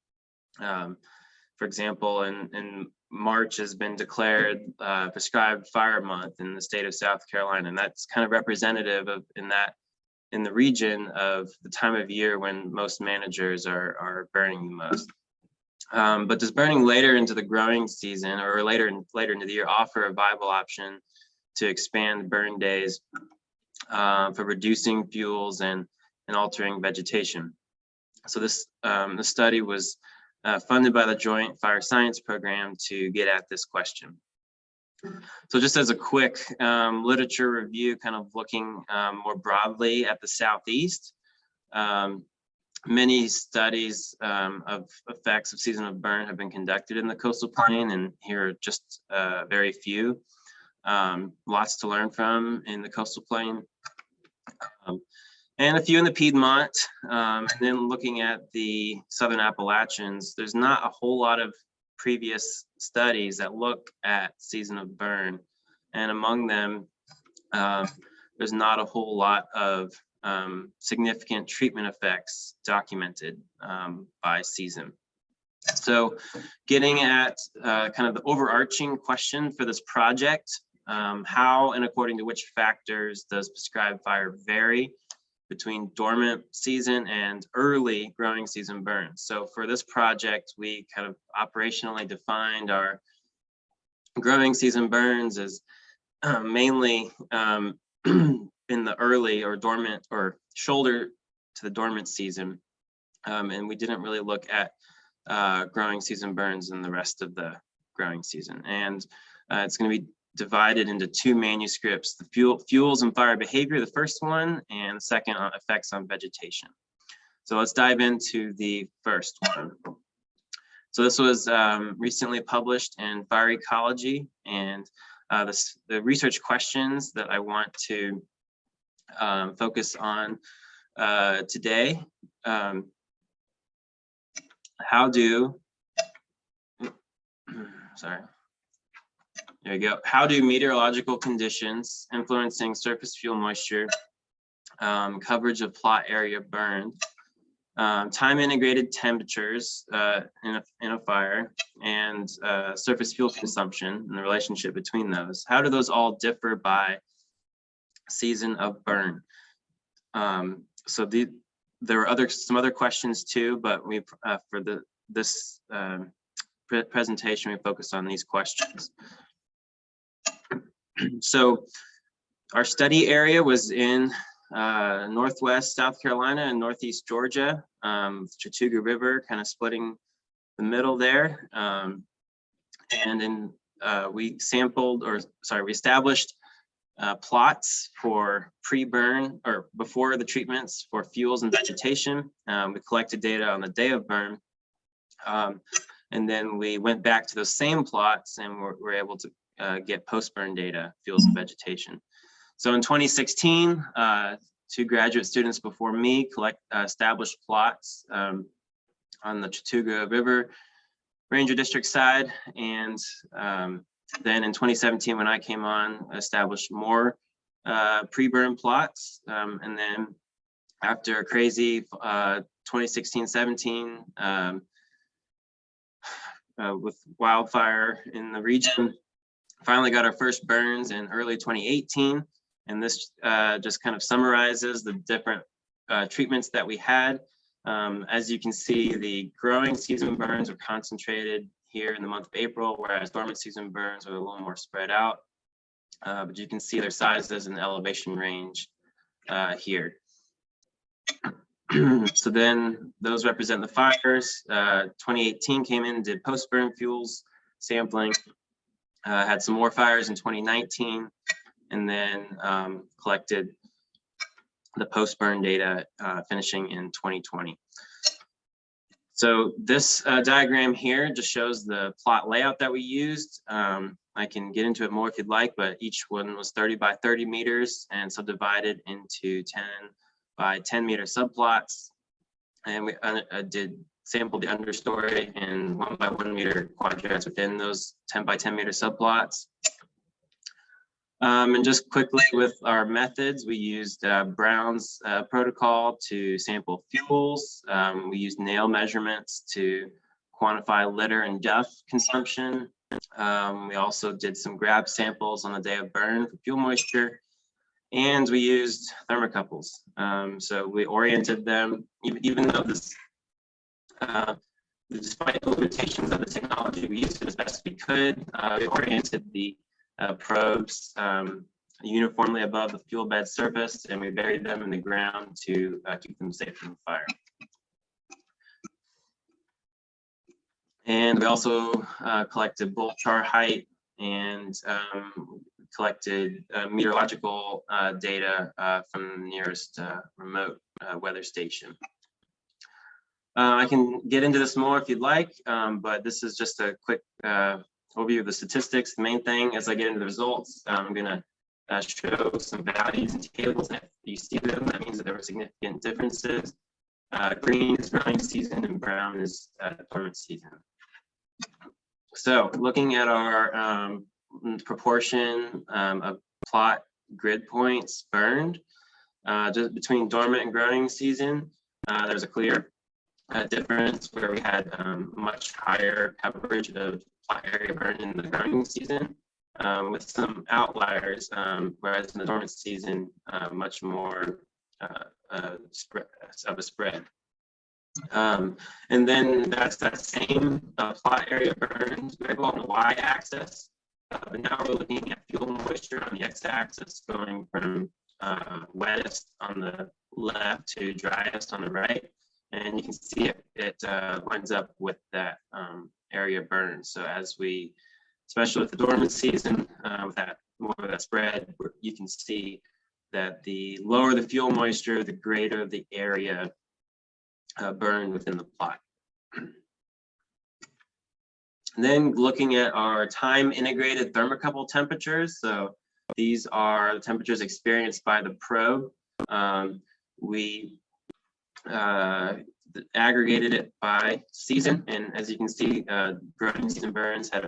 For example, in March has been declared prescribed fire month in the state of South Carolina, and that's kind of representative of in the region of the time of year when most managers are burning the most. But does burning later into the growing season or later into the year offer a viable option to expand burn days for reducing fuels and altering vegetation? So this the study was funded by the Joint Fire Science Program to get at this question. So just as a quick literature review, kind of looking more broadly at the Southeast, many studies of effects of seasonal burn have been conducted in the coastal plain, and here are just very few. Lots to learn from in the coastal plain, and a few in the Piedmont. And then looking at the Southern Appalachians, there's not a whole lot of previous studies that look at season of burn, and among them, there's not a whole lot of significant treatment effects documented by season. So getting at kind of the overarching question for this project, how and according to which factors does prescribed fire vary between dormant season and early growing season burns? So for this project, we kind of operationally defined our growing season burns is mainly in the early or dormant or shoulder to the dormant season. And we didn't really look at growing season burns in the rest of the growing season. And it's going to be divided into two manuscripts, the fuels and fire behavior, the first one, and the second on effects on vegetation. So let's dive into the first one. So this was recently published in Fire Ecology, and the research questions that I want to focus on today. How do meteorological conditions influencing surface fuel moisture, coverage of plot area burned, time integrated temperatures in a fire, and surface fuel consumption and the relationship between those? How do those all differ by season of burn? There were some other questions too, but we for this presentation, we focused on these questions. So our study area was in Northwest South Carolina and Northeast Georgia, Chattooga River kind of splitting the middle there. We established plots for pre-burn or before the treatments for fuels and vegetation. We collected data on the day of burn. And then we went back to those same plots and were able to get post-burn data, fuels and vegetation. So in 2016, two graduate students before me established plots on the Chattooga River Ranger District side. And then in 2017, when I came on, established more pre-burn plots. And then after a crazy 2016-17 with wildfire in the region, finally got our first burns in early 2018. And this just kind of summarizes the different treatments that we had. As you can see, the growing season burns are concentrated here in the month of April, whereas dormant season burns are a little more spread out. But you can see their sizes and elevation range here. So then those represent the fires. 2018 came in and did post-burn fuels sampling. Had some more fires in 2019, and then collected the post-burn data finishing in 2020. So this diagram here just shows the plot layout that we used. I can get into it more if you'd like, but each one was 30 by 30 meters and subdivided into 10 by 10 meter subplots. And we sampled the understory in 1 by 1 meter quadrants within those 10 by 10 meter subplots. And just quickly with our methods, we used Brown's protocol to sample fuels. We used nail measurements to quantify litter and duff consumption. We also did some grab samples on the day of burn for fuel moisture. And we used thermocouples. So we oriented them, even though this, despite the limitations of the technology, we used it as best we could. We oriented the probes uniformly above the fuel bed surface, and we buried them in the ground to keep them safe from the fire. And we also collected bolt char height and collected meteorological data from the nearest remote weather station. I can get into this more if you'd like, but this is just a quick overview of the statistics. The main thing as I get into the results, I'm going to show some values and tables. If you see them, that means that there were significant differences. Green is growing season and brown is dormant season. So looking at our proportion of plot grid points burned just between dormant and growing season, there's a clear difference where we had much higher coverage of plot area burned in the growing season with some outliers, whereas in the dormant season, much more of a spread. And then that's that same plot area burned. We go on the y-axis. But now we're looking at fuel moisture on the x-axis, going from wettest on the left to driest on the right. And you can see it lines up with that area burned. So as we, especially with the dormant season, with that more of that spread, you can see that the lower the fuel moisture, the greater the area burned within the plot. And then looking at our time integrated thermocouple temperatures. So these are the temperatures experienced by the probe. We aggregated it by season, and as you can see, growing season burns had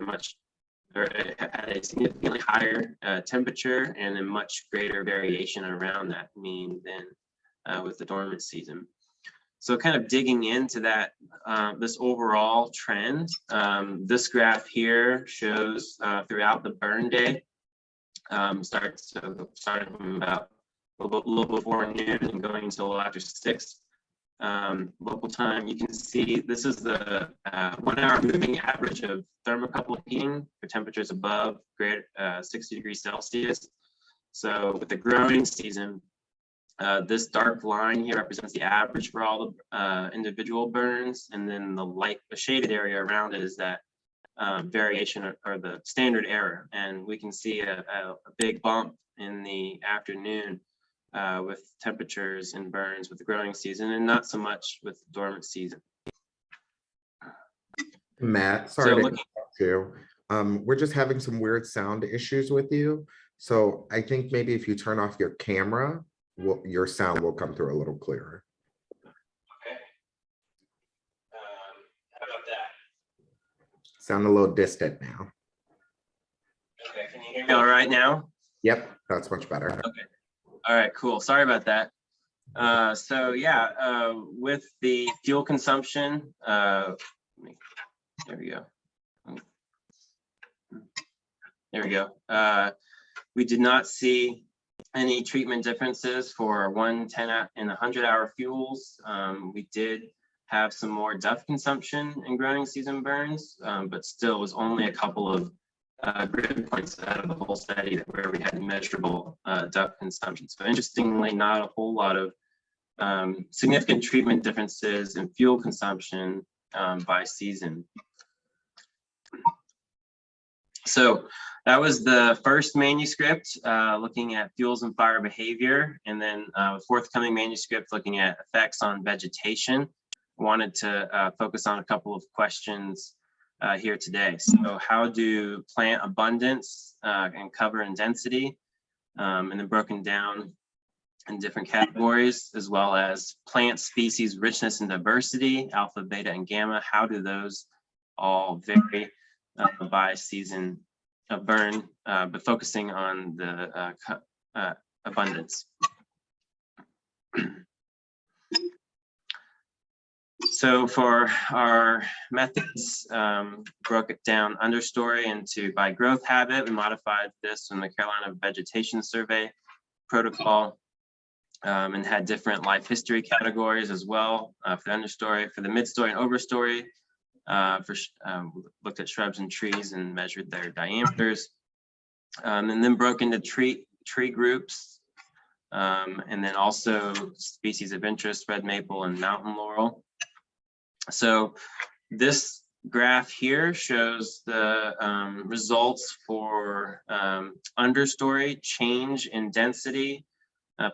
a significantly higher temperature and a much greater variation around that mean than with the dormant season. So kind of digging into that, this overall trend, this graph here shows throughout the burn day, starting from about a little before noon and going until after 6 local time. You can see this is the 1 hour moving average of thermocouple heating for temperatures above 60 degrees Celsius. So with the growing season, this dark line here represents the average for all the individual burns, and then the shaded area around it is that variation or the standard error. And we can see a big bump in the afternoon with temperatures and burns with the growing season, and not so much with the dormant season. Matt, sorry to interrupt you. We're just having some weird sound issues with you. So I think maybe if you turn off your camera, your sound will come through a little clearer. Okay. How about that? Sound a little distant now. Okay, can you hear me all right now? Yep, that's much better. Okay. All right, cool. Sorry about that. So yeah, with the fuel consumption, there we go. There we go. We did not see any treatment differences for 1, 10, and 100-hour fuels. We did have some more duff consumption in growing season burns, but still was only a couple of grid points out of the whole study where we had measurable duff consumption. So interestingly, not a whole lot of significant treatment differences in fuel consumption by season. So that was the first manuscript looking at fuels and fire behavior, and then a forthcoming manuscript looking at effects on vegetation. I wanted to focus on a couple of questions here today. So how do plant abundance and cover and density, and then broken down in different categories, as well as plant species richness and diversity, alpha, beta, and gamma, how do those all vary by season of burn, but focusing on the abundance. So for our methods, broke it down understory into by growth habit. We modified this in the Carolina Vegetation Survey protocol, and had different life history categories as well for the understory. For the midstory and overstory, looked at shrubs and trees and measured their diameters, and then broke into tree groups, and then also species of interest, red maple and mountain laurel. So this graph here shows the results for understory change in density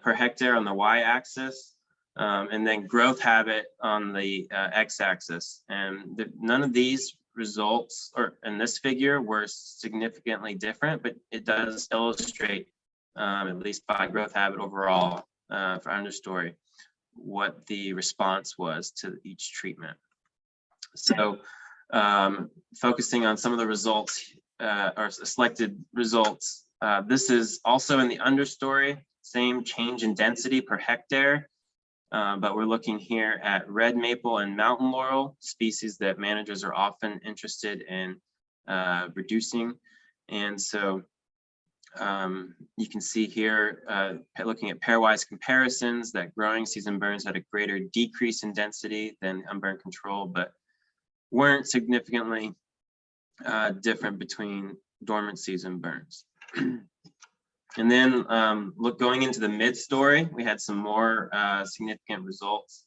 per hectare on the y-axis, and then growth habit on the x-axis. And none of these results, or in this figure, were significantly different, but it does illustrate, at least by growth habit overall for understory, what the response was to each treatment. So focusing on some of the results, or selected results, this is also in the understory, same change in density per hectare, but we're looking here at red maple and mountain laurel, species that managers are often interested in reducing. And so you can see here, looking at pairwise comparisons, that growing season burns had a greater decrease in density than unburned control, but weren't significantly different between dormant season burns. And then going into the mid-story, we had some more significant results.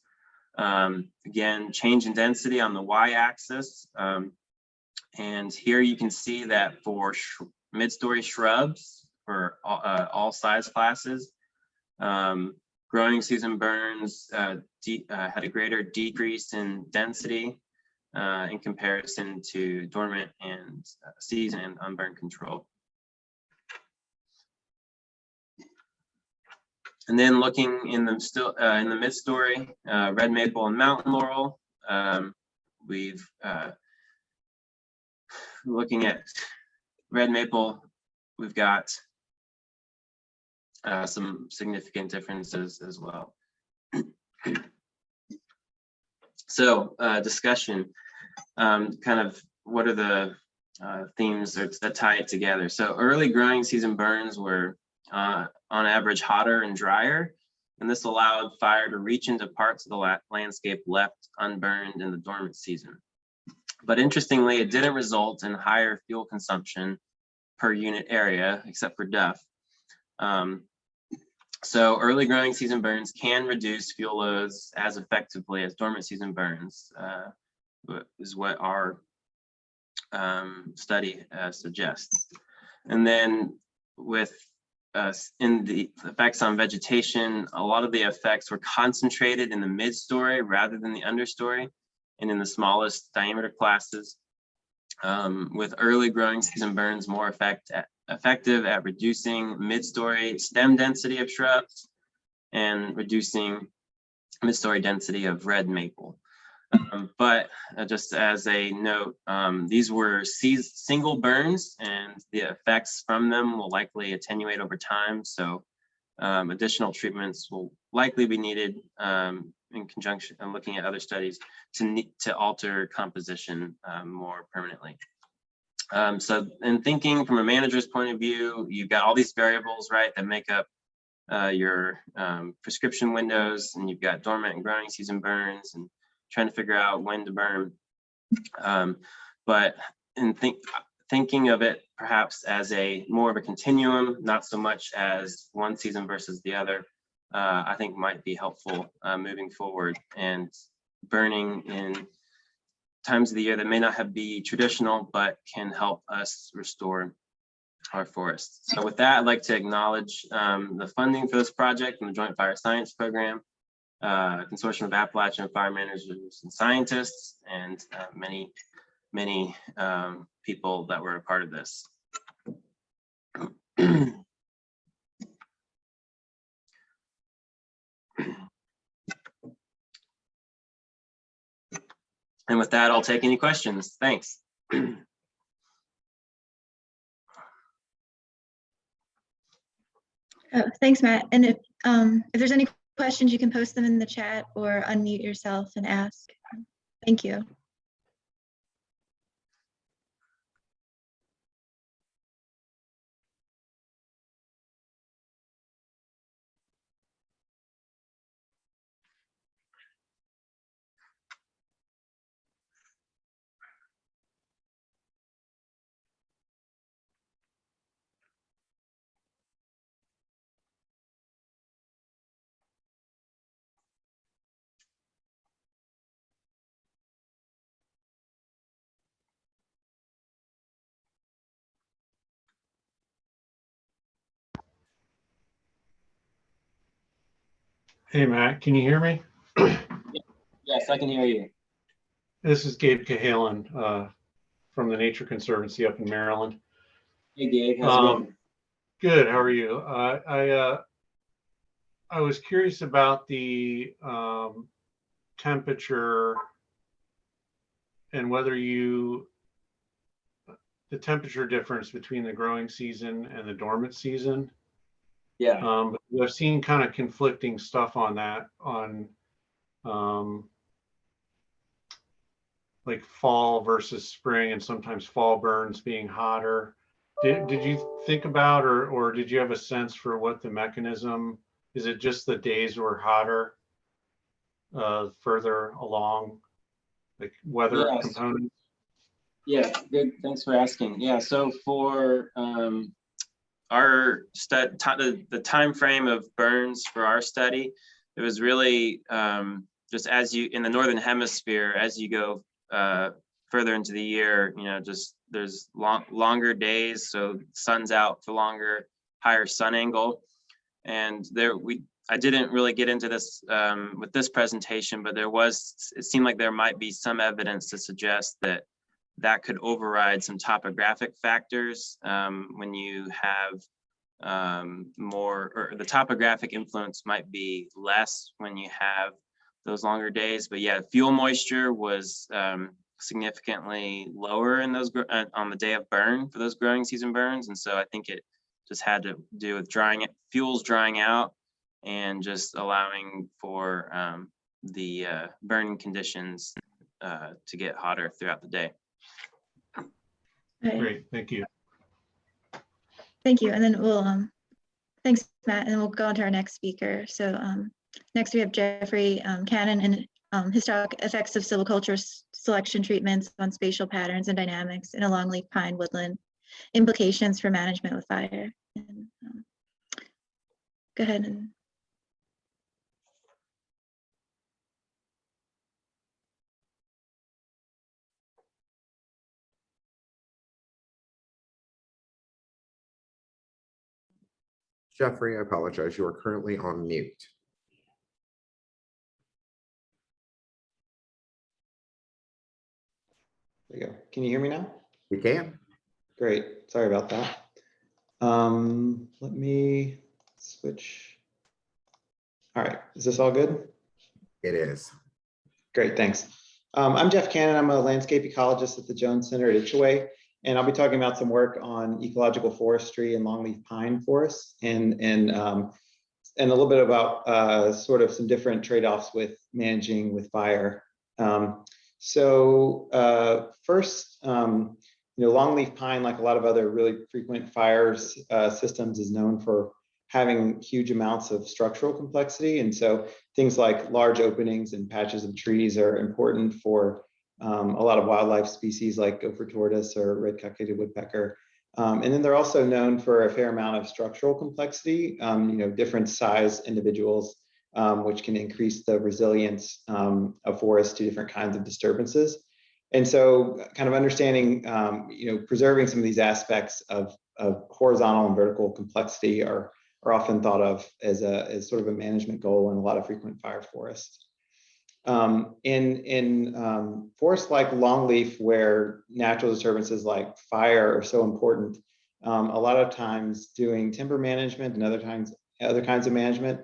Again, change in density on the y-axis. And here you can see that for mid-story shrubs for all size classes, growing season burns had a greater decrease in density in comparison to dormant and season and unburned control. And then looking in the mid-story, red maple and mountain laurel, we've looking at red maple, we've got some significant differences as well. So discussion, kind of what are the themes that tie it together? So early growing season burns were on average hotter and drier, and this allowed fire to reach into parts of the landscape left unburned in the dormant season. But interestingly, it didn't result in higher fuel consumption per unit area, except for duff. So early growing season burns can reduce fuel loads as effectively as dormant season burns, is what our study suggests. And then with in the effects on vegetation, a lot of the effects were concentrated in the mid-story rather than the understory and in the smallest diameter classes, with early growing season burns more effective at reducing mid-story stem density of shrubs and reducing mid-story density of red maple. But just as a note, these were single burns, and the effects from them will likely attenuate over time. So additional treatments will likely be needed in conjunction and looking at other studies to alter composition more permanently. So in thinking from a manager's point of view, you've got all these variables, right, that make up your prescription windows, and you've got dormant and growing season burns, and trying to figure out when to burn. But in thinking of it perhaps as more of a continuum, not so much as one season versus the other, I think might be helpful moving forward, and burning in times of the year that may not be traditional, but can help us restore our forests. So with that, I'd like to acknowledge the funding for this project from the Joint Fire Science Program, Consortium of Appalachian Fire Managers and Scientists, and many people that were a part of this. And with that, I'll take any questions. Thanks. Thanks, Matt. And if there's any questions, you can post them in the chat or unmute yourself and ask. Thank you. Hey, Matt, can you hear me? Yes, I can hear you. This is Gabe Cahalan from the Nature Conservancy up in Maryland. Hey, Gabe, how's it going? Good, how are you? I was curious about the temperature and whether the temperature difference between the growing season and the dormant season. Yeah. I've seen kind of conflicting stuff on that, on like fall versus spring, and sometimes fall burns being hotter. Did you think about, or did you have a sense for what the mechanism? Is it just the days were hotter further along, like weather components? Yeah, good. Thanks for asking. Yeah, so for our the time frame of burns for our study, it was really just as you in the northern hemisphere, as you go further into the year, you know, just there's longer days, so sun's out for longer, higher sun angle, and I didn't really get into this with this presentation, but it seemed like there might be some evidence to suggest that that could override some topographic factors when you have more, or the topographic influence might be less when you have those longer days. But yeah, fuel moisture was significantly lower in those on the day of burn for those growing season burns. And so I think it just had to do with fuels drying out and just allowing for the burning conditions to get hotter throughout the day. Right. Great, thank you. Thank you. And then we'll, thanks, Matt. And we'll go on to our next speaker. So next we have Jeffery Cannon and historic effects of silviculture selection treatments on spatial patterns and dynamics in a longleaf pine woodland, implications for management with fire. And, go ahead and. Jeffrey, I apologize. You are currently on mute. There you go. Can you hear me now? We can. Great. Sorry about that. Let me switch. All right. Is this all good? It is. Great. Thanks. I'm Jeff Cannon. I'm a landscape ecologist at the Jones Center at Ecology, and I'll be talking about some work on ecological forestry and longleaf pine forests, and a little bit about sort of some different trade-offs with managing with fire. First, longleaf pine, like a lot of other really frequent fires systems, is known for having huge amounts of structural complexity. And so things like large openings and patches of trees are important for a lot of wildlife species like gopher tortoise or red-cockaded woodpecker. And then they're also known for a fair amount of structural complexity, different size individuals, which can increase the resilience of forests to different kinds of disturbances. And so kind of understanding, preserving some of these aspects of horizontal and vertical complexity are often thought of as sort of a management goal in a lot of frequent fire forests. In forests like longleaf, where natural disturbances like fire are so important, a lot of times doing timber management and other kinds of management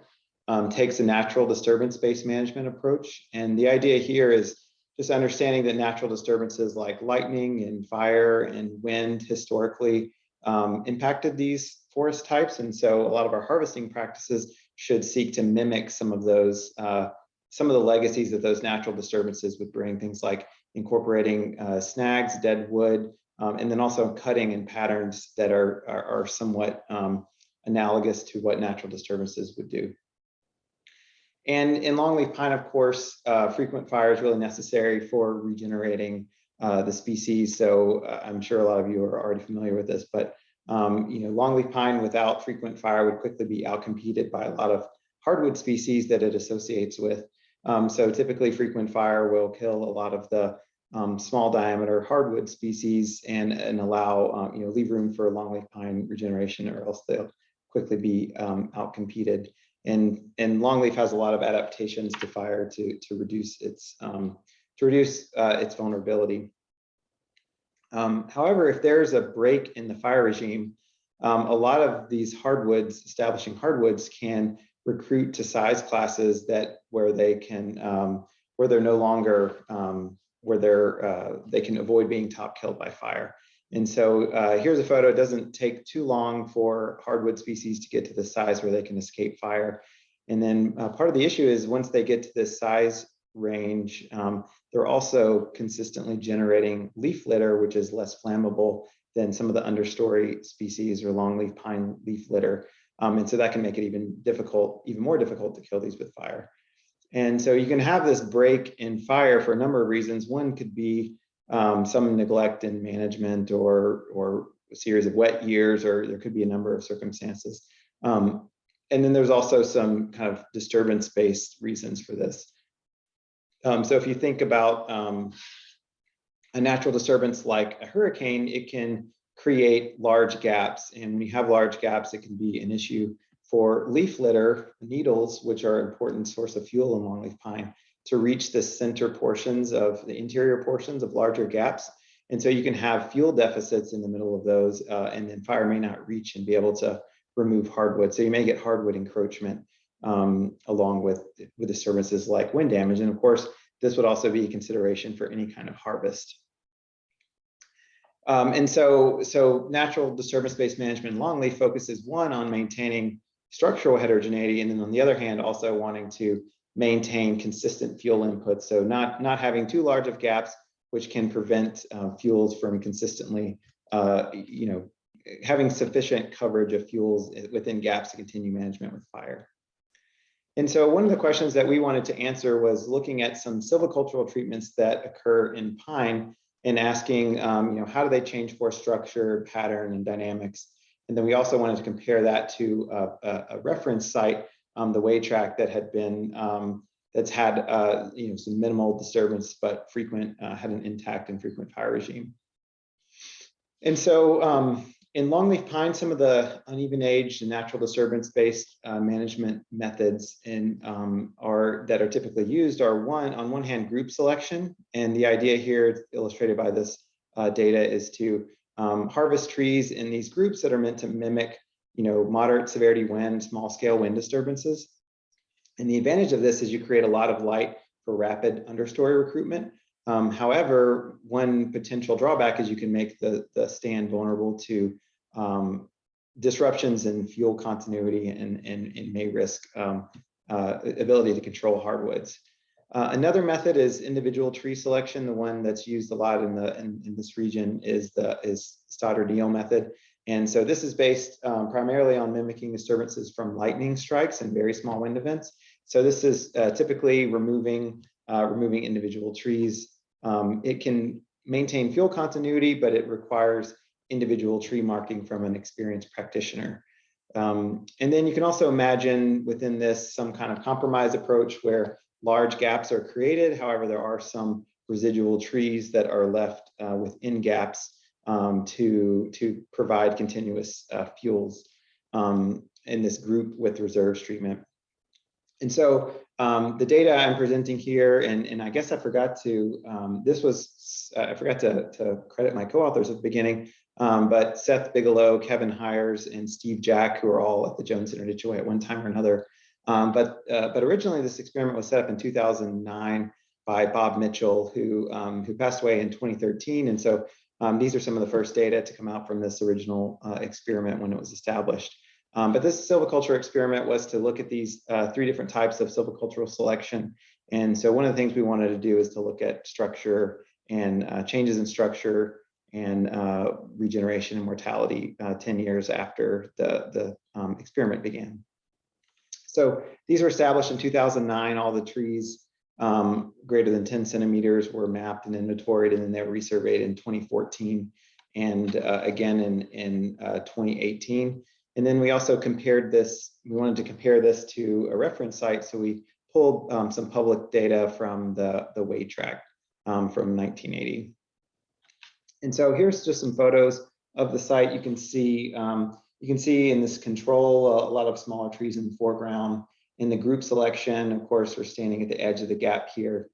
takes a natural disturbance-based management approach. And the idea here is just understanding that natural disturbances like lightning and fire and wind historically impacted these forest types. And so a lot of our harvesting practices should seek to mimic some of those, some of the legacies that those natural disturbances would bring, things like incorporating snags, dead wood, and then also cutting in patterns that are somewhat analogous to what natural disturbances would do. And in longleaf pine, of course, frequent fire is really necessary for regenerating the species. So I'm sure a lot of you are already familiar with this, but longleaf pine without frequent fire would quickly be outcompeted by a lot of hardwood species that it associates with. So typically frequent fire will kill a lot of the small diameter hardwood species and allow, leave room for longleaf pine regeneration, or else they'll quickly be outcompeted. And longleaf has a lot of adaptations to fire to reduce its vulnerability. However, if there's a break in the fire regime, a lot of these establishing hardwoods can recruit to size classes where they can avoid being top killed by fire. And so here's a photo. It doesn't take too long for hardwood species to get to the size where they can escape fire. And then part of the issue is once they get to this size range, they're also consistently generating leaf litter, which is less flammable than some of the understory species or longleaf pine leaf litter. And so that can make it even more difficult to kill these with fire. And so you can have this break in fire for a number of reasons. One could be some neglect in management or a series of wet years, or there could be a number of circumstances. And then there's also some kind of disturbance-based reasons for this. So if you think about a natural disturbance like a hurricane, it can create large gaps. And when you have large gaps, it can be an issue for leaf litter, needles, which are an important source of fuel in longleaf pine, to reach the center portions of the interior portions of larger gaps. And so you can have fuel deficits in the middle of those, and then fire may not reach and be able to remove hardwood. So you may get hardwood encroachment along with disturbances like wind damage. And of course, this would also be a consideration for any kind of harvest. And so natural disturbance-based management in longleaf focuses, one, on maintaining structural heterogeneity, and then on the other hand, also wanting to maintain consistent fuel inputs. So not having too large of gaps, which can prevent fuels from consistently, having sufficient coverage of fuels within gaps to continue management with fire. And so one of the questions that we wanted to answer was looking at some silvicultural treatments that occur in pine and asking, how do they change forest structure, pattern, and dynamics? And then we also wanted to compare that to a reference site, the way track that had been, that's had some minimal disturbance, but frequent, had an intact and frequent fire regime. And so in longleaf pine, some of the uneven age and natural disturbance-based management methods that are typically used are on one hand, group selection. And the idea here, illustrated by this data, is to harvest trees in these groups that are meant to mimic, moderate severity wind, small scale wind disturbances. And the advantage of this is you create a lot of light for rapid understory recruitment. However, one potential drawback is you can make the stand vulnerable to disruptions in fuel continuity and may risk ability to control hardwoods. Another method is individual tree selection. The one that's used a lot in this region is Stoddard-Neal method. And so this is based primarily on mimicking disturbances from lightning strikes and very small wind events. So this is typically removing individual trees. It can maintain fuel continuity, but it requires individual tree marking from an experienced practitioner. And then you can also imagine within this some kind of compromise approach where large gaps are created. However, there are some residual trees that are left within gaps to provide continuous fuels in this group with reserves treatment. And so the data I'm presenting here, and I guess I forgot to, I forgot to credit my co-authors at the beginning, but Seth Bigelow, Kevin Hires, and Steve Jack, who are all at the Jones Center Detroit at one time or another. But originally this experiment was set up in 2009 by Bob Mitchell, who passed away in 2013. And so these are some of the first data to come out from this original experiment when it was established. But this silviculture experiment was to look at these 3 different types of silvicultural selection. And so one of the things we wanted to do is to look at structure and changes in structure and regeneration and mortality 10 years after the experiment began. So these were established in 2009. All the trees greater than 10 centimeters were mapped and inventoried, and then they were resurveyed in 2014 and again in 2018. And then we also compared this, we wanted to compare this to a reference site. So we pulled some public data from the weight track from 1980. And so here's just some photos of the site. You can see in this control a lot of smaller trees in the foreground. In the group selection, of course, we're standing at the edge of the gap here.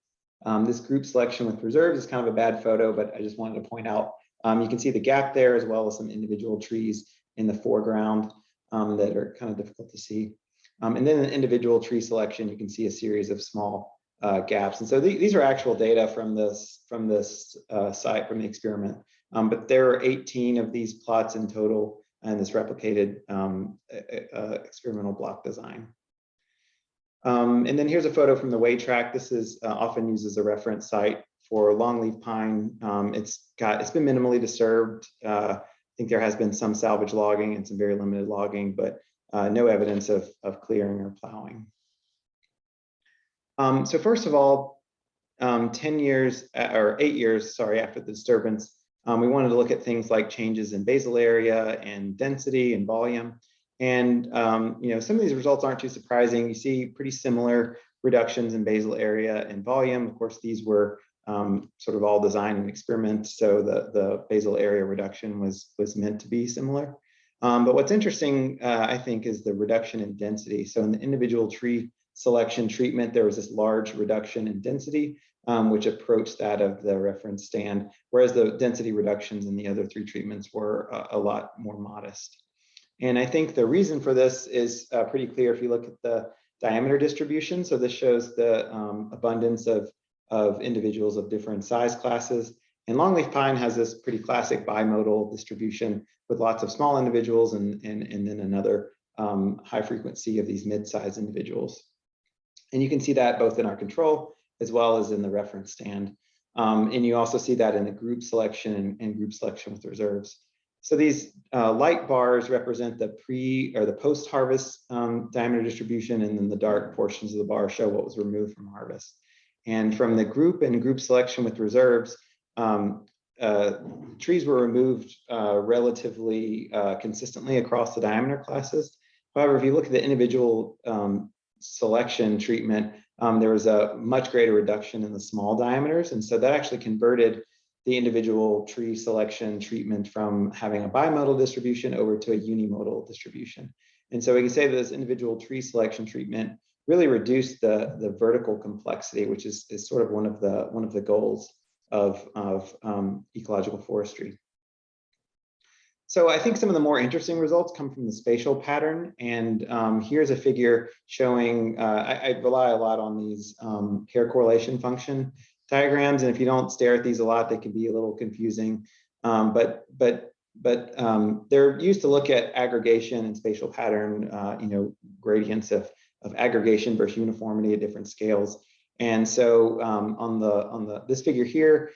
This group selection with preserves is kind of a bad photo, but I just wanted to point out, you can see the gap there as well as some individual trees in the foreground that are kind of difficult to see. And then in individual tree selection, you can see a series of small gaps. And so these are actual data from this site, from the experiment. But there are 18 of these plots in total in this replicated experimental block design. And then here's a photo from the way track. This is often used as a reference site for longleaf pine. It's been minimally disturbed. I think there has been some salvage logging and some very limited logging, but no evidence of clearing or plowing. So first of all, 10 years or 8 years, sorry, after the disturbance, we wanted to look at things like changes in basal area and density and volume. And some of these results aren't too surprising. You see pretty similar reductions in basal area and volume. Of course, these were sort of all design and experiment, so the basal area reduction was meant to be similar. But what's interesting, I think, is the reduction in density. So in the individual tree selection treatment, there was this large reduction in density, which approached that of the reference stand, whereas the density reductions in the other 3 treatments were a lot more modest. And I think the reason for this is pretty clear if you look at the diameter distribution. So this shows the abundance of individuals of different size classes. And longleaf pine has this pretty classic bimodal distribution with lots of small individuals and then another high frequency of these mid-sized individuals. And you can see that both in our control as well as in the reference stand. And you also see that in the group selection and group selection with reserves. So these light bars represent the pre or the post-harvest diameter distribution, and then the dark portions of the bar show what was removed from harvest. And from the group and group selection with reserves, trees were removed relatively consistently across the diameter classes. However, if you look at the individual selection treatment, there was a much greater reduction in the small diameters. And so that actually converted the individual tree selection treatment from having a bimodal distribution over to a unimodal distribution. And so we can say that this individual tree selection treatment really reduced the vertical complexity, which is sort of one of the goals of ecological forestry. So I think some of the more interesting results come from the spatial pattern. And here's a figure showing, I rely a lot on these pair correlation function diagrams. And if you don't stare at these a lot, they can be a little confusing. But they're used to look at aggregation and spatial pattern, gradients of aggregation versus uniformity at different scales. And so on this figure here,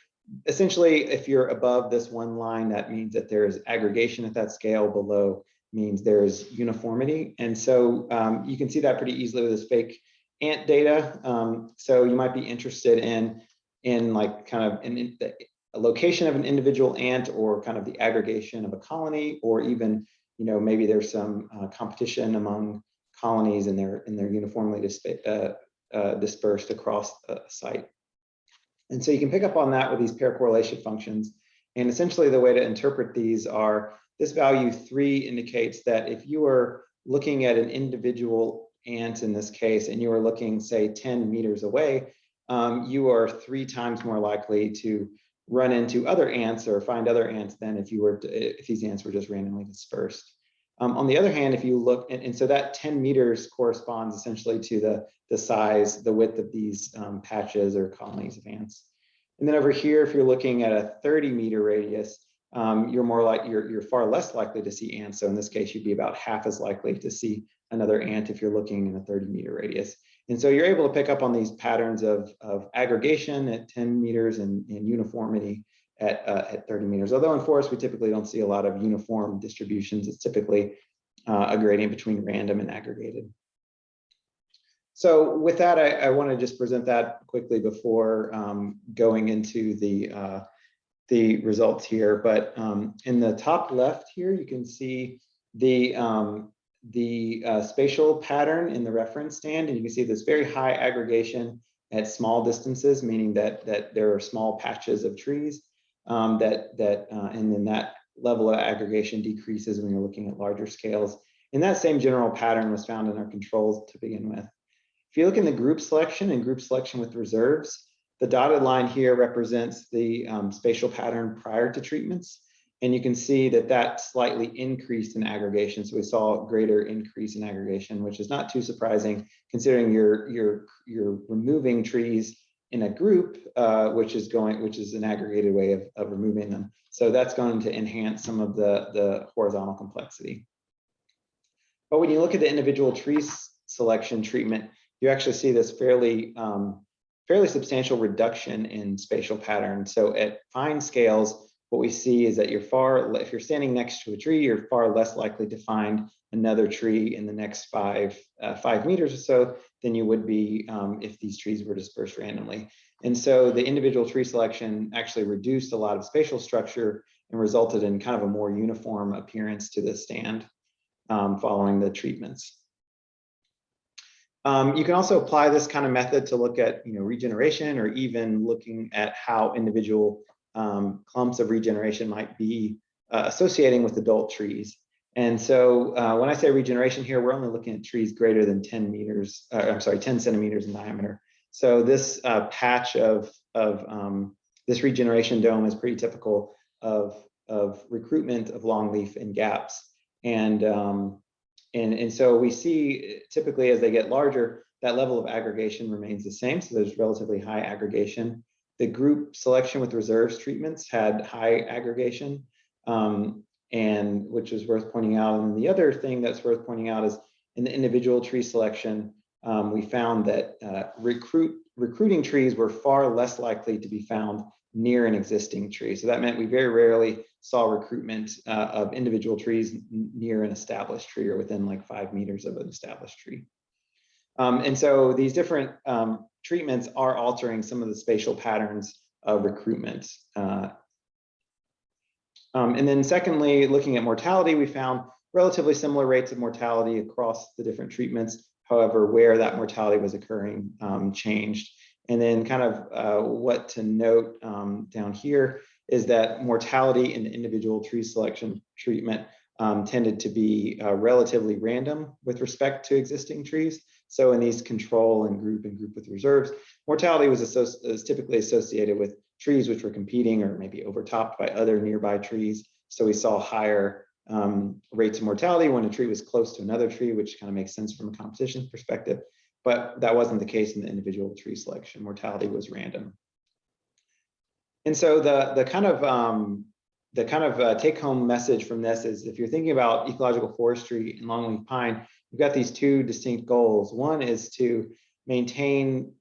essentially, if you're above this one line, that means that there is aggregation at that scale. Below means there's uniformity. And so you can see that pretty easily with this fake ant data. So you might be interested in like kind of a location of an individual ant, or kind of the aggregation of a colony, or even maybe there's some competition among colonies and they're uniformly dispersed across a site. And so you can pick up on that with these pair correlation functions. And essentially the way to interpret these are, this value 3 indicates that if you are looking at an individual ant in this case, and you are looking, say, 10 meters away, you are 3 times more likely to run into other ants or find other ants than if these ants were just randomly dispersed. On the other hand, if you look, and so that 10 meters corresponds essentially to the size, the width of these patches or colonies of ants. And then over here, if you're looking at a 30-meter radius, you're far less likely to see ants. So in this case, you'd be about half as likely to see another ant if you're looking in a 30-meter radius. And so you're able to pick up on these patterns of aggregation at 10 meters and uniformity at 30 meters. Although in forest, we typically don't see a lot of uniform distributions. It's typically a gradient between random and aggregated. So with that, I want to just present that quickly before going into the results here. But in the top left here, you can see the spatial pattern in the reference stand, and you can see this very high aggregation at small distances, meaning that there are small patches of trees, and then that level of aggregation decreases when you're looking at larger scales. And that same general pattern was found in our controls to begin with. If you look in the group selection and group selection with reserves, the dotted line here represents the spatial pattern prior to treatments. And you can see that slightly increased in aggregation. So we saw a greater increase in aggregation, which is not too surprising considering you're removing trees in a group, which is an aggregated way of removing them. So that's going to enhance some of the horizontal complexity. But when you look at the individual tree selection treatment, you actually see this fairly substantial reduction in spatial pattern. So at fine scales, what we see is that if you're standing next to a tree, you're far less likely to find another tree in the next 5 meters or so than you would be if these trees were dispersed randomly. And so the individual tree selection actually reduced a lot of spatial structure and resulted in kind of a more uniform appearance to the stand following the treatments. You can also apply this kind of method to look at regeneration, or even looking at how individual clumps of regeneration might be associating with adult trees. And so when I say regeneration here, we're only looking at trees greater than 10 centimeters in diameter. So this patch of this regeneration dome is pretty typical of recruitment of longleaf in gaps. And so we see typically as they get larger, that level of aggregation remains the same. So there's relatively high aggregation. The group selection with reserves treatments had high aggregation, and which is worth pointing out. And the other thing that's worth pointing out is in the individual tree selection, we found that recruiting trees were far less likely to be found near an existing tree. So that meant we very rarely saw recruitment of individual trees near an established tree or within like 5 meters of an established tree. And so these different treatments are altering some of the spatial patterns of recruitment. And then secondly, looking at mortality, we found relatively similar rates of mortality across the different treatments. However, where that mortality was occurring changed. And then kind of what to note down here is that mortality in the individual tree selection treatment tended to be relatively random with respect to existing trees. So in these control and group with reserves, mortality was typically associated with trees which were competing or maybe overtopped by other nearby trees. So we saw higher rates of mortality when a tree was close to another tree, which kind of makes sense from a competition perspective. But that wasn't the case in the individual tree selection. Mortality was random. And so the kind of take-home message from this is, if you're thinking about ecological forestry and longleaf pine, you've got these two distinct goals. One is to maintain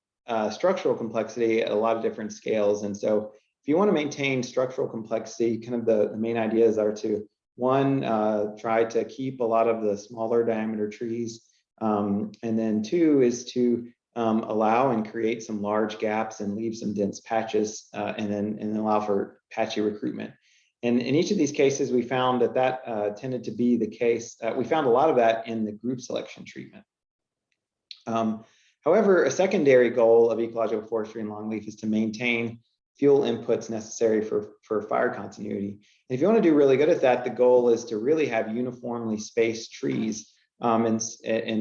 structural complexity at a lot of different scales. And so if you want to maintain structural complexity, kind of the main ideas are to, one, try to keep a lot of the smaller diameter trees. And then two is to allow and create some large gaps and leave some dense patches, and then allow for patchy recruitment. And in each of these cases, we found that tended to be the case. We found a lot of that in the group selection treatment. However, a secondary goal of ecological forestry and longleaf is to maintain fuel inputs necessary for fire continuity. And if you want to do really good at that, the goal is to really have uniformly spaced trees. And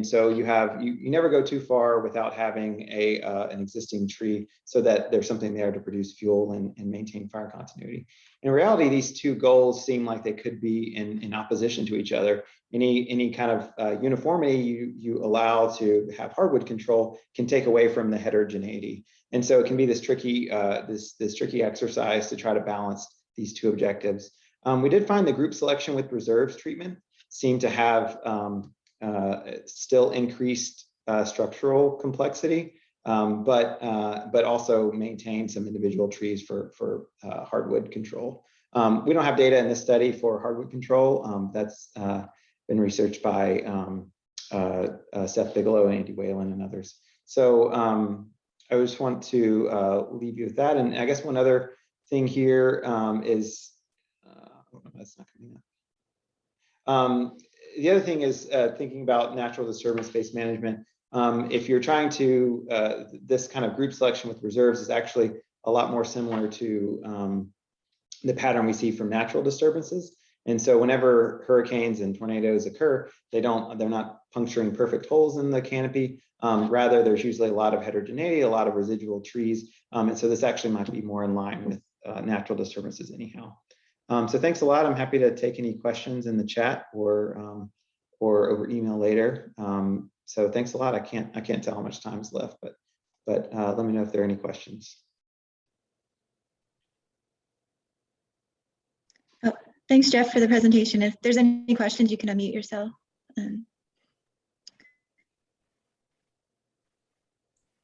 so you never go too far without having an existing tree, so that there's something there to produce fuel and maintain fire continuity. In reality, these two goals seem like they could be in opposition to each other. Any kind of uniformity you allow to have hardwood control can take away from the heterogeneity. And so it can be this tricky exercise to try to balance these two objectives. We did find the group selection with reserves treatment seemed to have still increased structural complexity, but also maintain some individual trees for hardwood control. We don't have data in this study for hardwood control. That's been researched by Seth Bigelow and Andy Whalen and others. So I just want to leave you with that. And I guess one other thing here is, that's not coming up. The other thing is thinking about natural disturbance-based management. If you're trying to, this kind of group selection with reserves is actually a lot more similar to the pattern we see from natural disturbances. And so whenever hurricanes and tornadoes occur, they're not puncturing perfect holes in the canopy. Rather, there's usually a lot of heterogeneity, a lot of residual trees. And so this actually might be more in line with natural disturbances anyhow. So thanks a lot. I'm happy to take any questions in the chat or over email later. So thanks a lot. I can't tell how much time is left, but let me know if there are any questions. Oh, thanks, Jeff, for the presentation. If there's any questions, you can unmute yourself.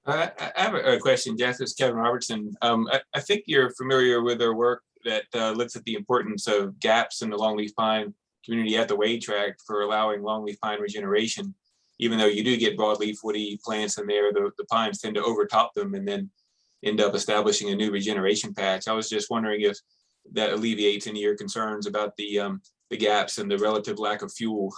I have a question, Jeff. This is Kevin Robertson. I think you're familiar with our work that looks at the importance of gaps in the longleaf pine community at the wade tract for allowing longleaf pine regeneration. Even though you do get broadleaf woody plants in there, the pines tend to overtop them and then end up establishing a new regeneration patch. I was just wondering if that alleviates any of your concerns about the gaps and the relative lack of fuel.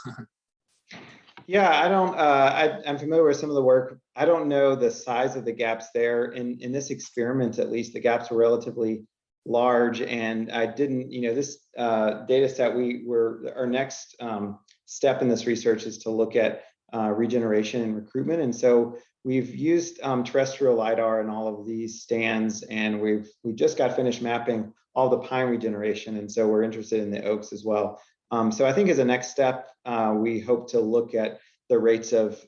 Yeah, I don't, I'm familiar with some of the work. I don't know the size of the gaps there. In this experiment, at least, the gaps were relatively large, and I didn't, this data set, our next step in this research is to look at regeneration and recruitment. And so we've used terrestrial LiDAR in all of these stands, and we just got finished mapping all the pine regeneration. And so we're interested in the oaks as well. So I think as a next step, we hope to look at the rates of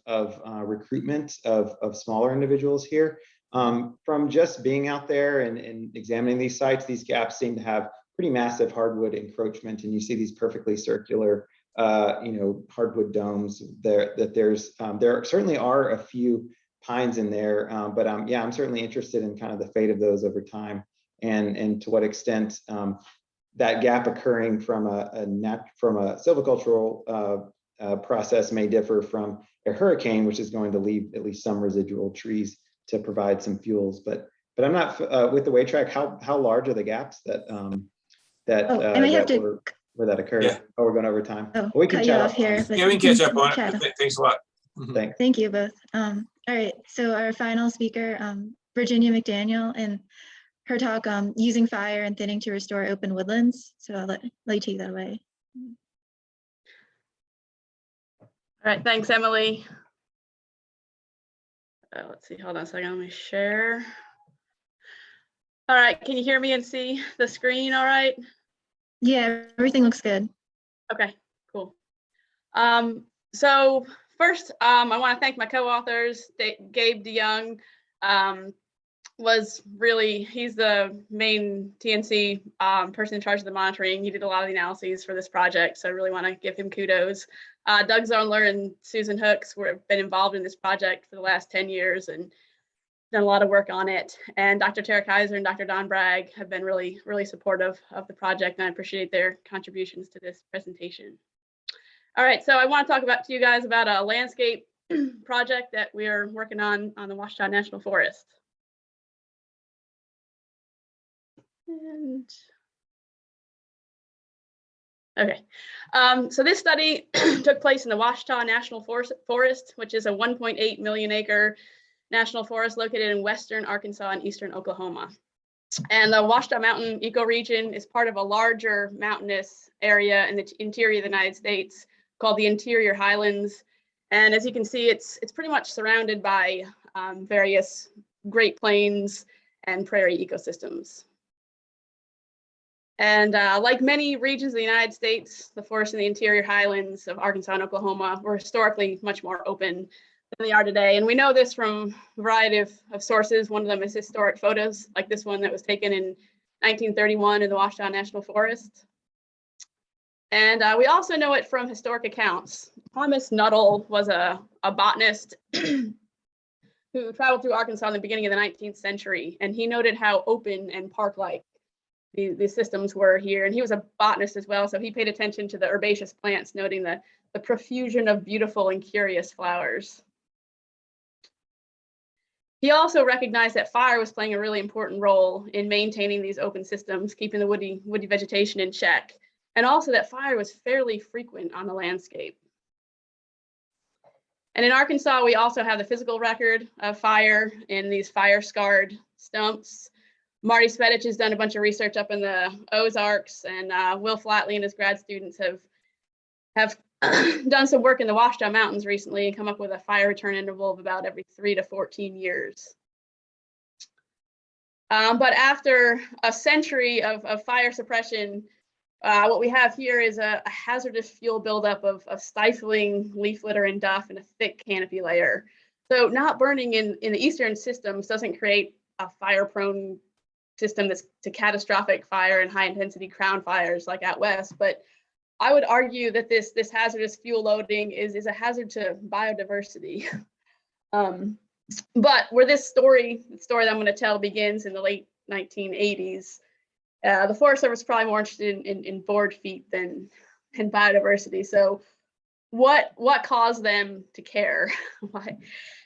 recruitment of smaller individuals here. From just being out there and examining these sites, these gaps seem to have pretty massive hardwood encroachment, and you see these perfectly circular, hardwood domes there. There certainly are a few pines in there, but yeah, I'm certainly interested in kind of the fate of those over time, and to what extent that gap occurring from a silvicultural process may differ from a hurricane, which is going to leave at least some residual trees to provide some fuels. But I'm not with the weight track. How large are the gaps that where that occurred? Yeah. Oh, we're going over time. Oh, well, we can cut you chat off here. Yeah, we can catch up on Chat. it. Thanks a lot. Thanks. Thank you both. All right, so our final speaker, Virginia McDaniel, and her talk, using fire and thinning to restore open woodlands. So I'll let you take that away. All right, thanks, Emily. Let's see, hold on a second, let me share. All right, can you hear me and see the screen all right? Yeah, everything looks good. Okay, cool. So first, I want to thank my co-authors. Gabe DeYoung he's the main TNC person in charge of the monitoring. He did a lot of the analyses for this project, so I really want to give him kudos. Doug Zonler and Susan Hooks have been involved in this project for the last 10 years and done a lot of work on it. And Dr. Tara Kaiser and Dr. Don Bragg have been really, really supportive of the project, and I appreciate their contributions to this presentation. All right, so I want to talk to you guys about a landscape project that we are working on the Ouachita National Forest. And okay, so this study took place in the Ouachita National Forest, which is a 1.8 million acre national forest located in western Arkansas and eastern Oklahoma. And the Ouachita Mountain ecoregion is part of a larger mountainous area in the interior of the United States called the Interior Highlands. And as you can see, it's pretty much surrounded by various Great Plains and prairie ecosystems. And like many regions of the United States, the forests in the interior highlands of Arkansas and Oklahoma were historically much more open than they are today. And we know this from a variety of sources. One of them is historic photos, like this one that was taken in 1931 in the Ouachita National Forest. And we also know it from historic accounts. Thomas Nuttall was a botanist who traveled through Arkansas in the beginning of the 19th century. And he noted how open and park-like the systems were here. And he was a botanist as well, so he paid attention to the herbaceous plants, noting the profusion of beautiful and curious flowers. He also recognized that fire was playing a really important role in maintaining these open systems, keeping the woody vegetation in check, and also that fire was fairly frequent on the landscape. And in Arkansas, we also have the physical record of fire in these fire-scarred stumps. Marty Spedich has done a bunch of research up in the Ozarks, and Will Flatley and his grad students have done some work in the Ouachita Mountains recently and come up with a fire return interval of about every 3 to 14 years. But after a century of fire suppression, what we have here is a hazardous fuel buildup of stifling leaf litter and duff and a thick canopy layer. So not burning in the eastern systems doesn't create a fire-prone system that's to catastrophic fire and high-intensity crown fires like out west, but I would argue that this hazardous fuel loading is a hazard to biodiversity. But where the story that I'm going to tell begins in the late 1980s, the Forest Service is probably more interested in board feet than biodiversity. So what caused them to care? Why?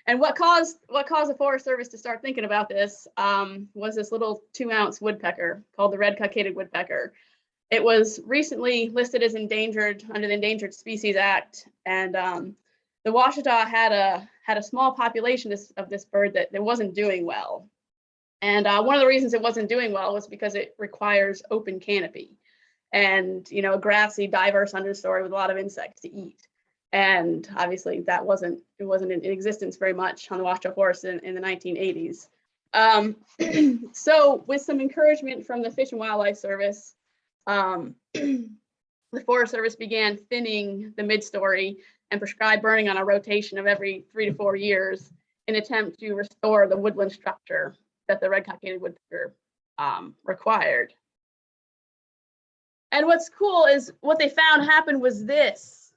And what caused the Forest Service to start thinking about this was this little 2-ounce woodpecker called the red cockaded woodpecker. It was recently listed as endangered under the Endangered Species Act, and the Ouachita had a small population of this bird that wasn't doing well. And one of the reasons it wasn't doing well was because it requires open canopy and, you know, a grassy, diverse understory with a lot of insects to eat. And obviously that wasn't in existence very much on the Ouachita Forest in the 1980s. So with some encouragement from the Fish and Wildlife Service, the Forest Service began thinning the midstory and prescribed burning on a rotation of every 3 to 4 years in an attempt to restore the woodland structure that the red cockaded woodpecker required. And what's cool is what they found happened was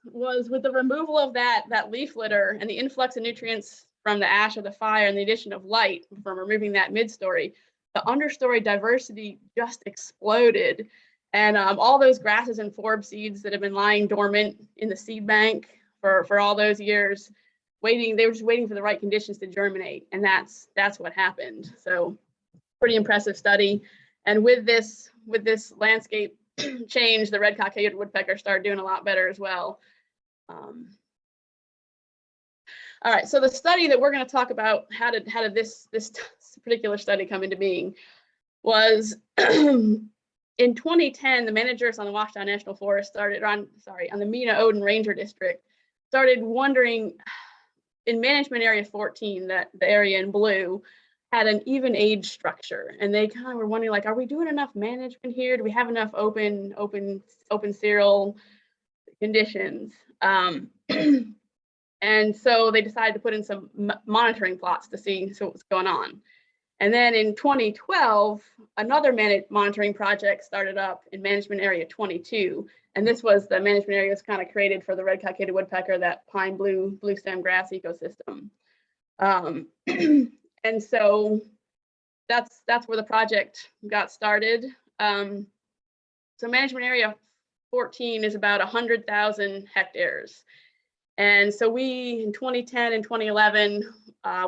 with the removal of that leaf litter and the influx of nutrients from the ash of the fire and the addition of light from removing that midstory, the understory diversity just exploded. And all those grasses and forb seeds that have been lying dormant in the seed bank for all those years, they were just waiting for the right conditions to germinate. And that's what happened. So pretty impressive study. And with this landscape change, the red cockaded woodpecker started doing a lot better as well. All right, so the study that we're going to talk about, how did this particular study come into being, was in 2010, the managers on the Ouachita National Forest on the Mena-Odin Ranger District started wondering, in management area 14, that the area in blue had an even age structure, and they kind of were wondering, like, are we doing enough management here? Do we have enough open cereal conditions? And so they decided to put in some monitoring plots to see what was going on. And then in 2012, another monitoring project started up in management area 22. And this was the management area was kind of created for the red cockaded woodpecker, that pine blue stem grass ecosystem. And so that's where the project got started. So management area 14 is about 100,000 hectares. And so we, in 2010 and 2011,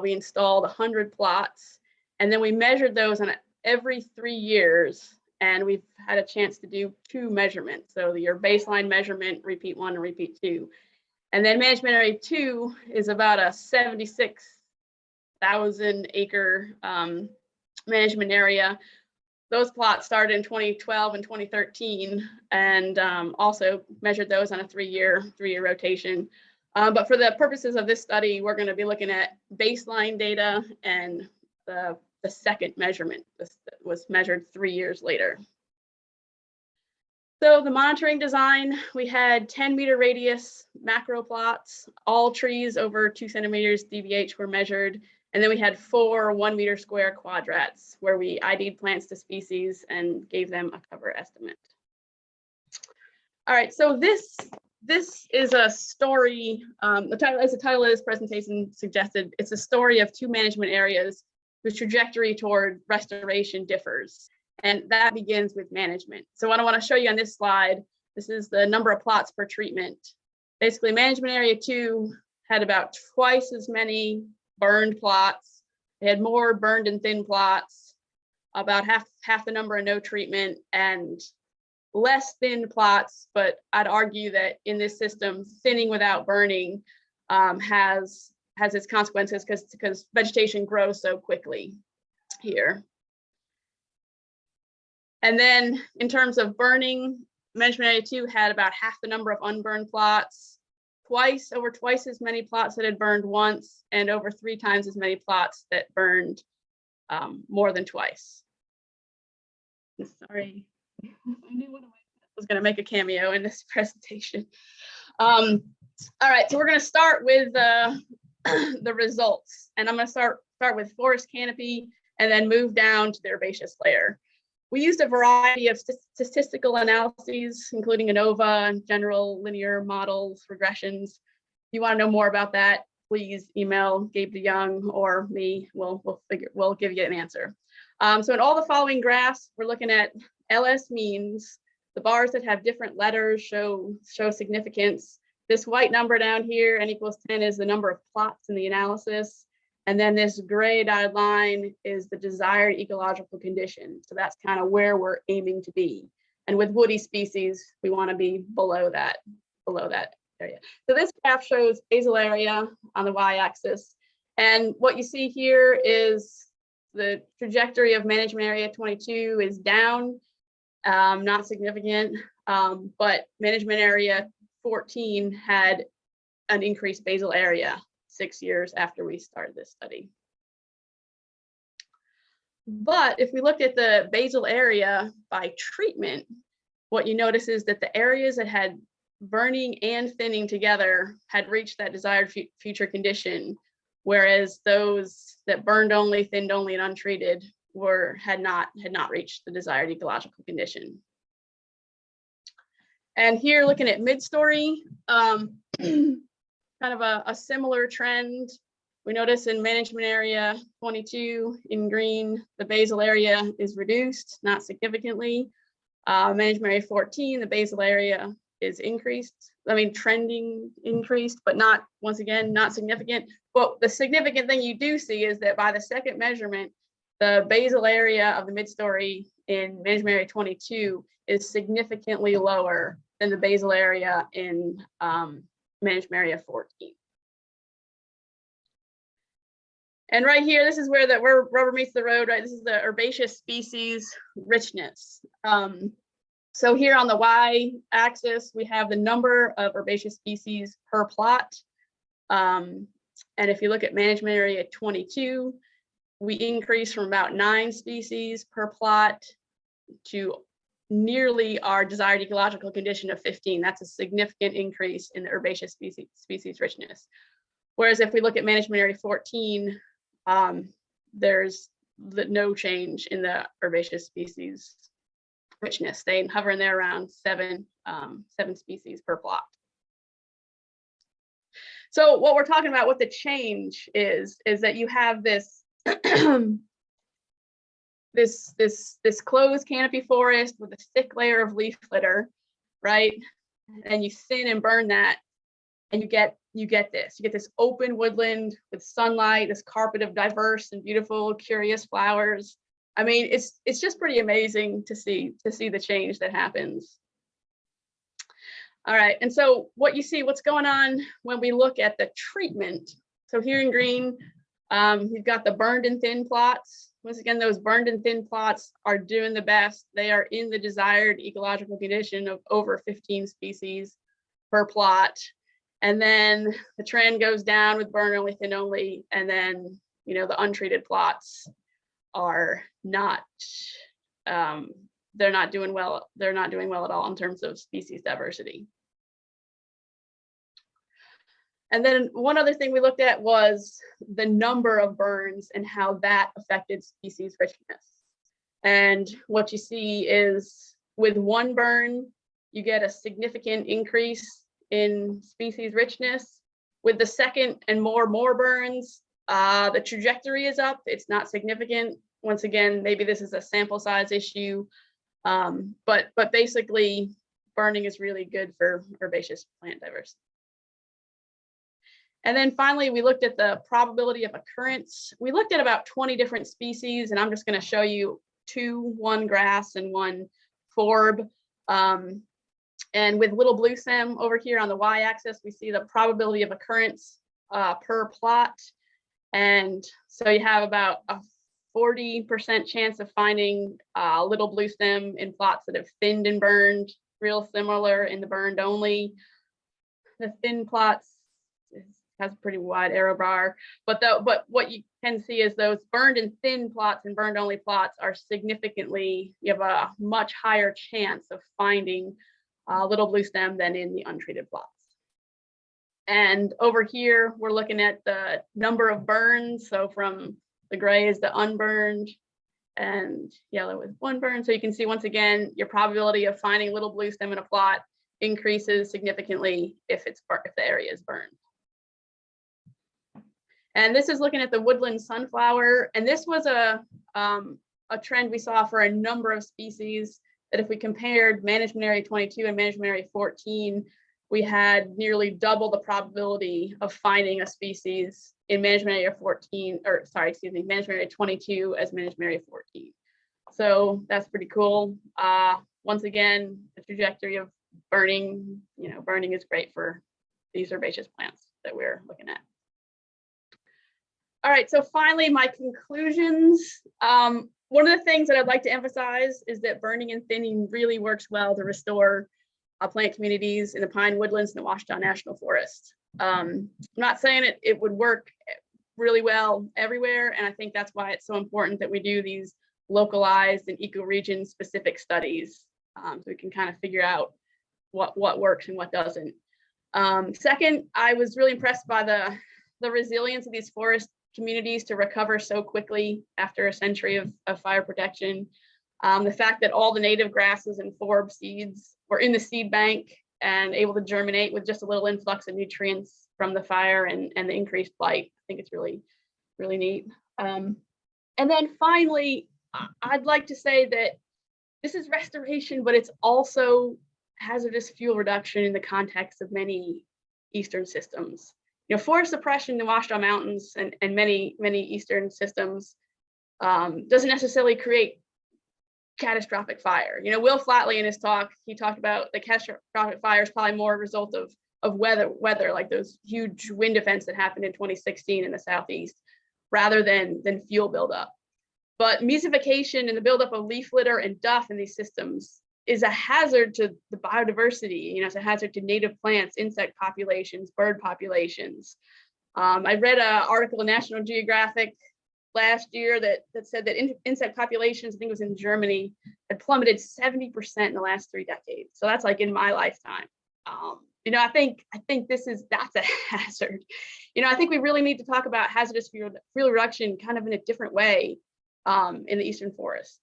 we installed 100 plots, and then we measured those on every 3 years, and we've had a chance to do 2 measurements. So your baseline measurement, repeat 1 and repeat 2. And then management area 2 is about a 76,000 acre management area. Those plots started in 2012 and 2013, and also measured those on a 3-year rotation. But for the purposes of this study, we're going to be looking at baseline data and the second measurement. This was measured 3 years later. So the monitoring design, we had 10-meter radius macro plots. All trees over 2 centimeters DBH were measured. And then we had 4 1-meter square quadrats where we ID'd plants to species and gave them a cover estimate. All right, so this is a story, the title of this presentation suggested, it's a story of 2 management areas whose trajectory toward restoration differs. And that begins with management. So what I want to show you on this slide, this is the number of plots per treatment. Basically, management area 2 had about twice as many burned plots. They had more burned and thin plots, about half the number of no treatment, and less thin plots. But I'd argue that in this system, thinning without burning has its consequences because vegetation grows so quickly here. And then in terms of burning, management area 2 had about half the number of unburned plots, over twice as many plots that had burned once, and over 3 times as many plots that burned more than twice. Sorry, I knew one of my was going to make a cameo in this presentation. All right, so we're going to start with the results, and I'm going to start with forest canopy and then move down to the herbaceous layer. We used a variety of statistical analyses, including ANOVA and general linear models, regressions. If you want to know more about that, please email Gabe DeYoung or me. We'll give you an answer. So in all the following graphs, we're looking at LS means. The bars that have different letters show significance. This white number down here, n equals 10, is the number of plots in the analysis. And then this gray dotted line is the desired ecological condition. So that's kind of where we're aiming to be. And with woody species, we want to be below that area. So this graph shows basal area on the y-axis. And what you see here is the trajectory of management area 22 is down, not significant, but management area 14 had an increased basal area 6 years after we started this study. But if we looked at the basal area by treatment, what you notice is that the areas that had burning and thinning together had reached that desired future condition, whereas those that burned only, thinned only, and untreated had not reached the desired ecological condition. And here, looking at mid-story, kind of a similar trend. We notice in management area 22 in green, the basal area is reduced, not significantly. Management area 14, the basal area is increased. I mean, trending increased, but not, once again, not significant. But the significant thing you do see is that by the second measurement, the basal area of the mid-story in management area 22 is significantly lower than the basal area in management area 14. And right here, this is where rubber meets the road, right? This is the herbaceous species richness. So here on the y-axis, we have the number of herbaceous species per plot. And if you look at management area 22, we increase from about 9 species per plot to nearly our desired ecological condition of 15. That's a significant increase in the herbaceous species richness. Whereas if we look at management area 14, there's no change in the herbaceous species richness. They hover in there around 7 species per plot. So what we're talking about, what the change is that you have this this closed canopy forest with a thick layer of leaf litter, right? And you thin and burn that, and you get this open woodland with sunlight, this carpet of diverse and beautiful, curious flowers. I mean, it's just pretty amazing to see the change that happens. All right, and so what you see, what's going on when we look at the treatment. So here in green, you've got the burned and thin plots. Once again, those burned and thin plots are doing the best. They are in the desired ecological condition of over 15 species per plot. And then the trend goes down with burn only, thin only, and then, you know, the untreated plots are not, they're not doing well. They're not doing well at all in terms of species diversity. And then one other thing we looked at was the number of burns and how that affected species richness. And what you see is with one burn, you get a significant increase in species richness. With the second and more burns, the trajectory is up. It's not significant. Once again, maybe this is a sample size issue, but basically burning is really good for herbaceous plant diversity. And then finally, we looked at the probability of occurrence. We looked at about 20 different species, and I'm just going to show you 2, one grass and one forb. And with little blue stem over here on the y-axis, we see the probability of occurrence per plot. And so you have about a 40% chance of finding little blue stem in plots that have thinned and burned, real similar in the burned only. The thin plots has a pretty wide error bar, but what you can see is those burned and thin plots and burned only plots are significantly, you have a much higher chance of finding little blue stem than in the untreated plots. And over here, we're looking at the number of burns. So from the gray is the unburned and yellow is one burn. So you can see, once again, your probability of finding little blue stem in a plot increases significantly if the area is burned. And this is looking at the woodland sunflower. And this was a trend we saw for a number of species, that if we compared management area 22 and management area 14, we had nearly double the probability of finding a species in management area 14, or sorry, excuse me, management area 22 as management area 14. So that's pretty cool. Once again, the trajectory of burning, burning is great for these herbaceous plants that we're looking at. All right, so finally, my conclusions. One of the things that I'd like to emphasize is that burning and thinning really works well to restore plant communities in the pine woodlands in the Ouachita National Forest. I'm not saying it would work really well everywhere, and I think that's why it's so important that we do these localized and ecoregion specific studies, so we can kind of figure out what works and what doesn't. Second, I was really impressed by the resilience of these forest communities to recover so quickly after a century of fire protection. The fact that all the native grasses and forb seeds were in the seed bank and able to germinate with just a little influx of nutrients from the fire and the increased blight. I think it's really, really neat. And then finally, I'd like to say that this is restoration, but it's also hazardous fuel reduction in the context of many eastern systems. Forest suppression in the Ouachita Mountains and many eastern systems doesn't necessarily create catastrophic fire. Will Flatley in his talk, he talked about the catastrophic fire is probably more a result of weather, like those huge wind events that happened in 2016 in the Southeast, rather than fuel buildup. But mesification and the buildup of leaf litter and duff in these systems is a hazard to the biodiversity. It's a hazard to native plants, insect populations, bird populations. I read an article in National Geographic last year that said that insect populations, I think it was in Germany, had plummeted 70% in the last 3 decades. So that's like in my lifetime. I think that's a hazard. I think we really need to talk about hazardous fuel reduction kind of in a different way in the eastern forests.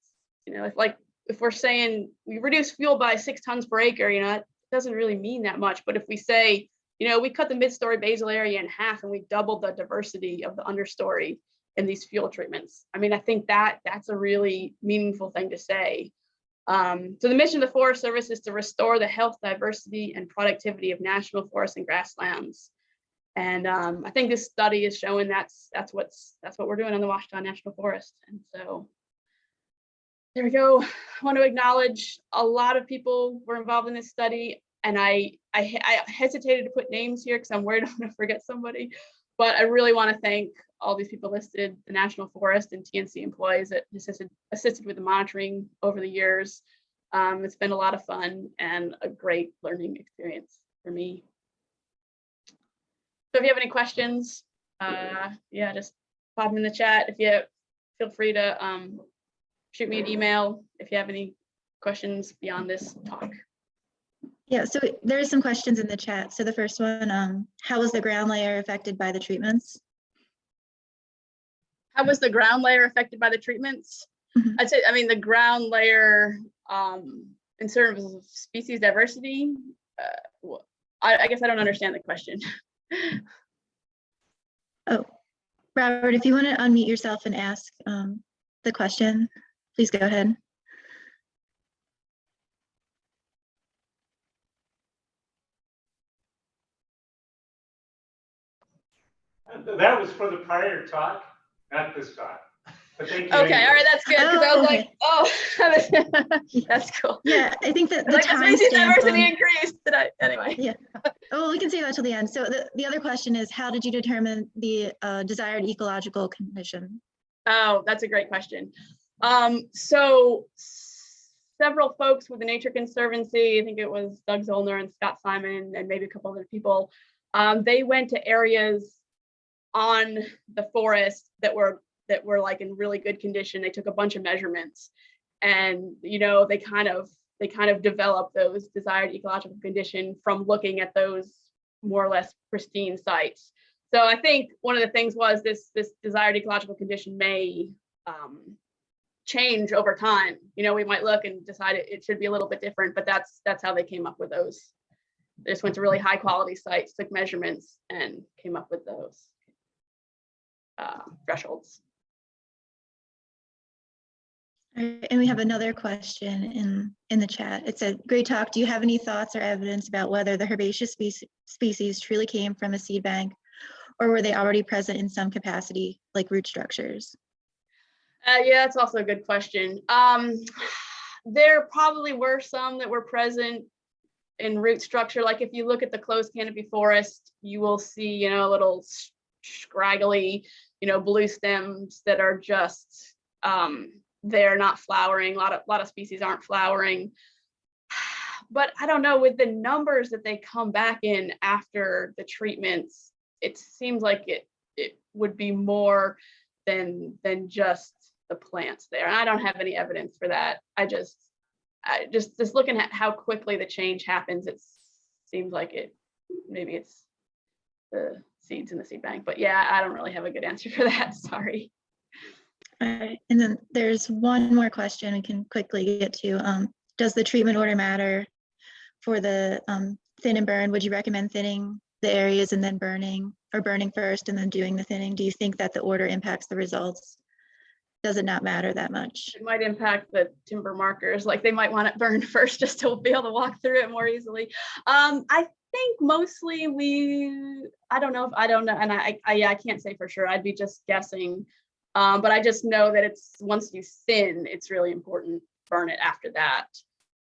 If we're saying we reduce fuel by 6 tons per acre, it doesn't really mean that much. But if we say, we cut the mid-story basal area in half and we doubled the diversity of the understory in these fuel treatments, I think that's a really meaningful thing to say. So the mission of the Forest Service is to restore the health, diversity, and productivity of national forests and grasslands. And I think this study is showing that's what we're doing on the Ouachita National Forest. And so there we go. I want to acknowledge a lot of people were involved in this study, and I hesitated to put names here because I'm worried I'm going to forget somebody. But I really want to thank all these people listed, the National Forest and TNC employees that assisted with the monitoring over the years. It's been a lot of fun and a great learning experience for me. So if you have any questions, just pop them in the chat. If you feel free to shoot me an email if you have any questions beyond this talk. Yeah, so there's some questions in the chat. So the first one, how was the ground layer affected by the treatments? How was the ground layer affected by the treatments? Mm-hmm. I'd say, the ground layer in terms of species diversity, I guess I don't understand the question. Oh, Robert, if you want to unmute yourself and ask the question, please go ahead. That was for the prior talk, not this talk. But thank you. Okay, anyway. all right, that's good. Because I was okay. like, oh, that's cool. Yeah, I think that the time species stamp diversity increased. Anyway. Yeah. Oh, we can save that till the end. So the other question is, how did you determine the desired ecological condition? Oh, that's a great question. So several folks with the Nature Conservancy, I think it was Doug Zollner and Scott Simon and maybe a couple other people, they went to areas on the forest that were like in really good condition. They took a bunch of measurements, and they kind of developed those desired ecological condition from looking at those more or less pristine sites. So I think one of the things was this desired ecological condition may change over time. We might look and decide it should be a little bit different, but that's how they came up with those. They just went to really high quality sites, took measurements, and came up with those thresholds. All right, and we have another question in the chat. It said, great talk. Do you have any thoughts or evidence about whether the herbaceous species truly came from a seed bank, or were they already present in some capacity, like root structures? Yeah, that's also a good question. There probably were some that were present in root structure. Like if you look at the closed canopy forest, you will see, little scraggly, blue stems that are just, they're not flowering. A lot of species aren't flowering. But I don't know, with the numbers that they come back in after the treatments, it seems like it would be more than just the plants there. And I don't have any evidence for that. I just looking at how quickly the change happens, it seems like maybe it's the seeds in the seed bank. But yeah, I don't really have a good answer for that. Sorry. All right, and then there's one more question we can quickly get to. Does the treatment order matter for the thin and burn? Would you recommend thinning the areas and then burning, or burning first and then doing the thinning? Do you think that the order impacts the results? Does it not matter that much? It might impact the timber markers. Like they might want it burned first just to be able to walk through it more easily. I think mostly I don't know, and I can't say for sure. I'd be just guessing. But I just know that once you thin, it's really important to burn it after that.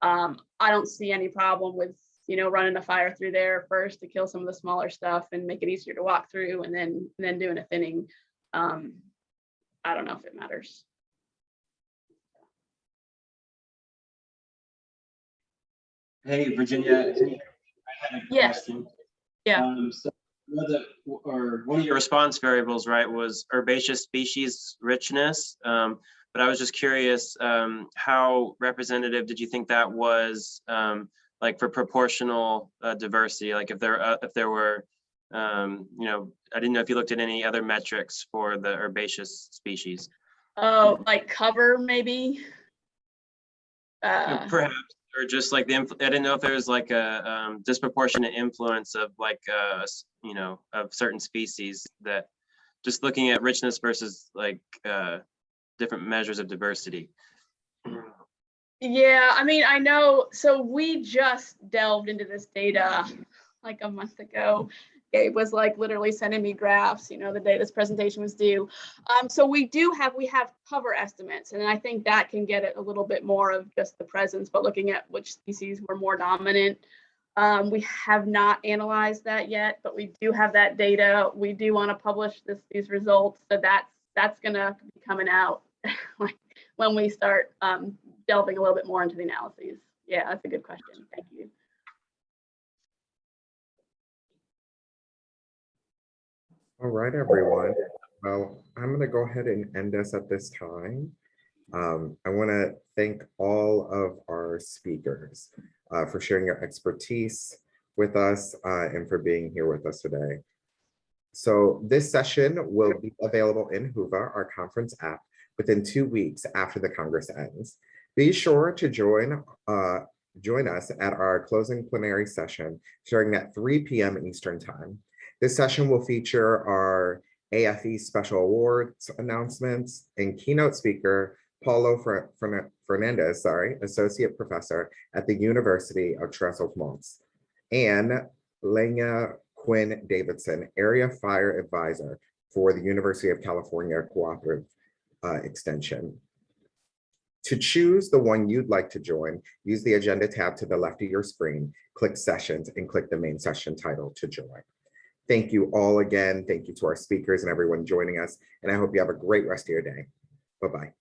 I don't see any problem with, running a fire through there first to kill some of the smaller stuff and make it easier to walk through, and then doing a thinning. I don't know if it matters. Hey, Virginia, I had a question. Yeah. So one of your response variables, right, was herbaceous species richness. But I was just curious, how representative did you think that was, like for proportional diversity? Like if there were, I didn't know if you looked at any other metrics for the herbaceous species. Oh, like cover maybe? Perhaps, or just like I didn't know if there was like a disproportionate influence of like, of certain species, that just looking at richness versus like different measures of diversity. Yeah, I mean, I know, so we just delved into this data like a month ago. Gabe was like literally sending me graphs, the day this presentation was due. So we have cover estimates, and I think that can get it a little bit more of just the presence, but looking at which species were more dominant. We have not analyzed that yet, but we do have that data. We do want to publish these results, so that's gonna be coming out like when we start delving a little bit more into the analyses. Yeah, that's a good question. Thank you. All right, everyone. Well, I'm going to go ahead and end us at this time. I want to thank all of our speakers for sharing your expertise with us and for being here with us today. So this session will be available in Whova, our conference app, within 2 weeks after the Congress ends. Be sure to join us at our closing plenary session starting at 3 p.m. Eastern Time. This session will feature our AFE Special Awards announcements and keynote speaker, Paulo Fernandez, Associate Professor at the University of Tres Montes, and Lenya Quinn Davidson, Area Fire Advisor for the University of California Cooperative Extension. To choose the one you'd like to join, use the agenda tab to the left of your screen, click sessions, and click the main session title to join. Thank you all again. Thank you to our speakers and everyone joining us. And I hope you have a great rest of your day. Bye-bye.